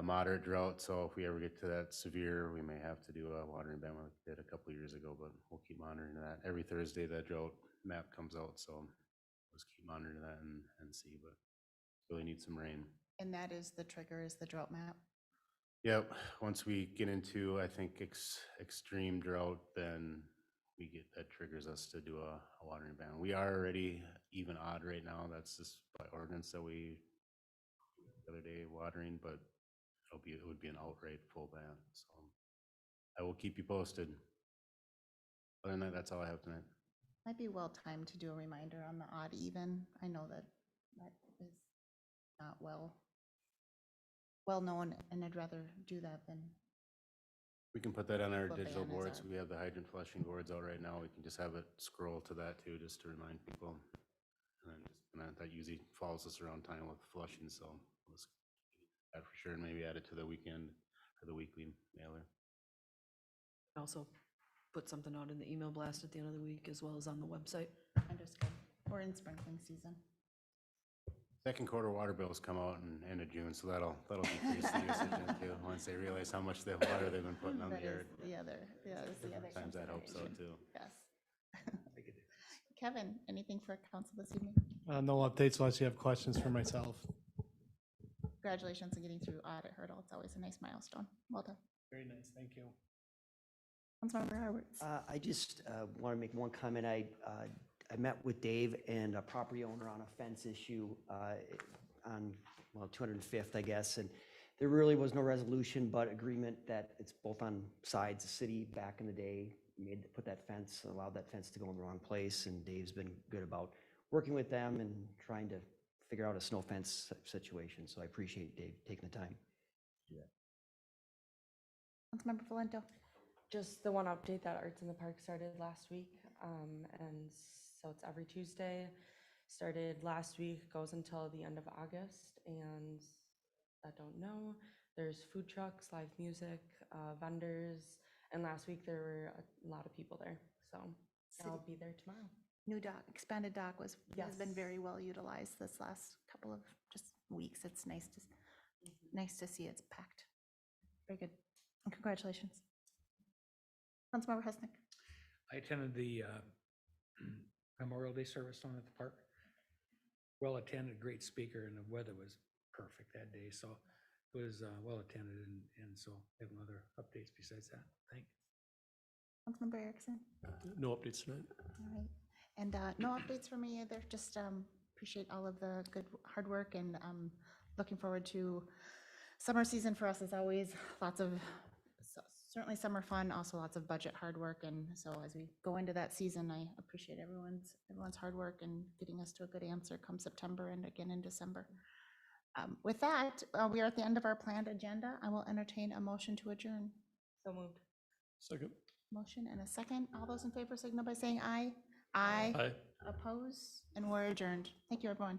moderate drought, so if we ever get to that severe, we may have to do a watering ban like we did a couple of years ago, but we'll keep monitoring that. Every Thursday that drought map comes out, so we'll just keep monitoring that and see, but really need some rain. And that is the trigger, is the drought map? Yep, once we get into, I think, extreme drought, then that triggers us to do a watering ban. We are already even odd right now. That's just by ordinance that we the other day watering, but it would be an outright full ban, so I will keep you posted. Other than that, that's all I have tonight. Might be well timed to do a reminder on the odd even. I know that that is not well known, and I'd rather do that than, We can put that on our What digital ban is boards. that? We have the hydrant flushing boards out right now. We can just have it scroll to that too, just to remind people. And that usually follows us around time with flushing, so let's that for sure, and maybe add it to the weekend or the weekly mailer. Also put something out in the email blast at the end of the week as well as on the website. understood. We're in sprinkling season. Second quarter water bills come out in end of June, so that'll decrease the usage then too, once they realize how much the water they've been putting on the That yard. is the other, is the other Sometimes that helps out consideration. too. Yes. Kevin, anything for council this evening? No updates unless you have questions for myself. Congratulations on getting through audit hurdle. It's always a nice milestone. Well done. Very nice, thank you. Councilmember Roberts. I just want to make one comment. I met with Dave and a property owner on a fence issue on, well, 205th, I guess, and there really was no resolution, but agreement that it's both on sides. The city back in the day put that fence, allowed that fence to go in the wrong place, and Dave's been good about working with them and trying to figure out a snow fence situation. So I appreciate Dave taking the time. Councilmember Valento. Just the one update that Arts in the Park started last week. And so it's every Tuesday, started last week, goes until the end of August. And I don't know, there's food trucks, live music, vendors. And last week there were a lot of people there. So I'll be there tomorrow. New dock, expanded dock has been Yes. very well utilized this last couple of just weeks. It's nice to see it's packed. Very good. And congratulations. Councilmember Husnick. I attended the Memorial Day service down at the park. Well attended, great speaker, and the weather was perfect that day, so it was well attended, and so I have no other updates besides that. Thank you. Councilmember Erickson. No updates tonight. All right. And no updates for me either. Just appreciate all of the good hard work, and looking forward to summer season for us as always. Lots of certainly summer fun, also lots of budget hard work. And so as we go into that season, I appreciate everyone's hard work and getting us to a good answer come September and again in December. With that, we are at the end of our planned agenda. I will entertain a motion to adjourn. So moved. Second. Motion and a second. All those in favor signal by saying aye. Aye. Aye. Oppose, and we're adjourned. Thank you, everyone.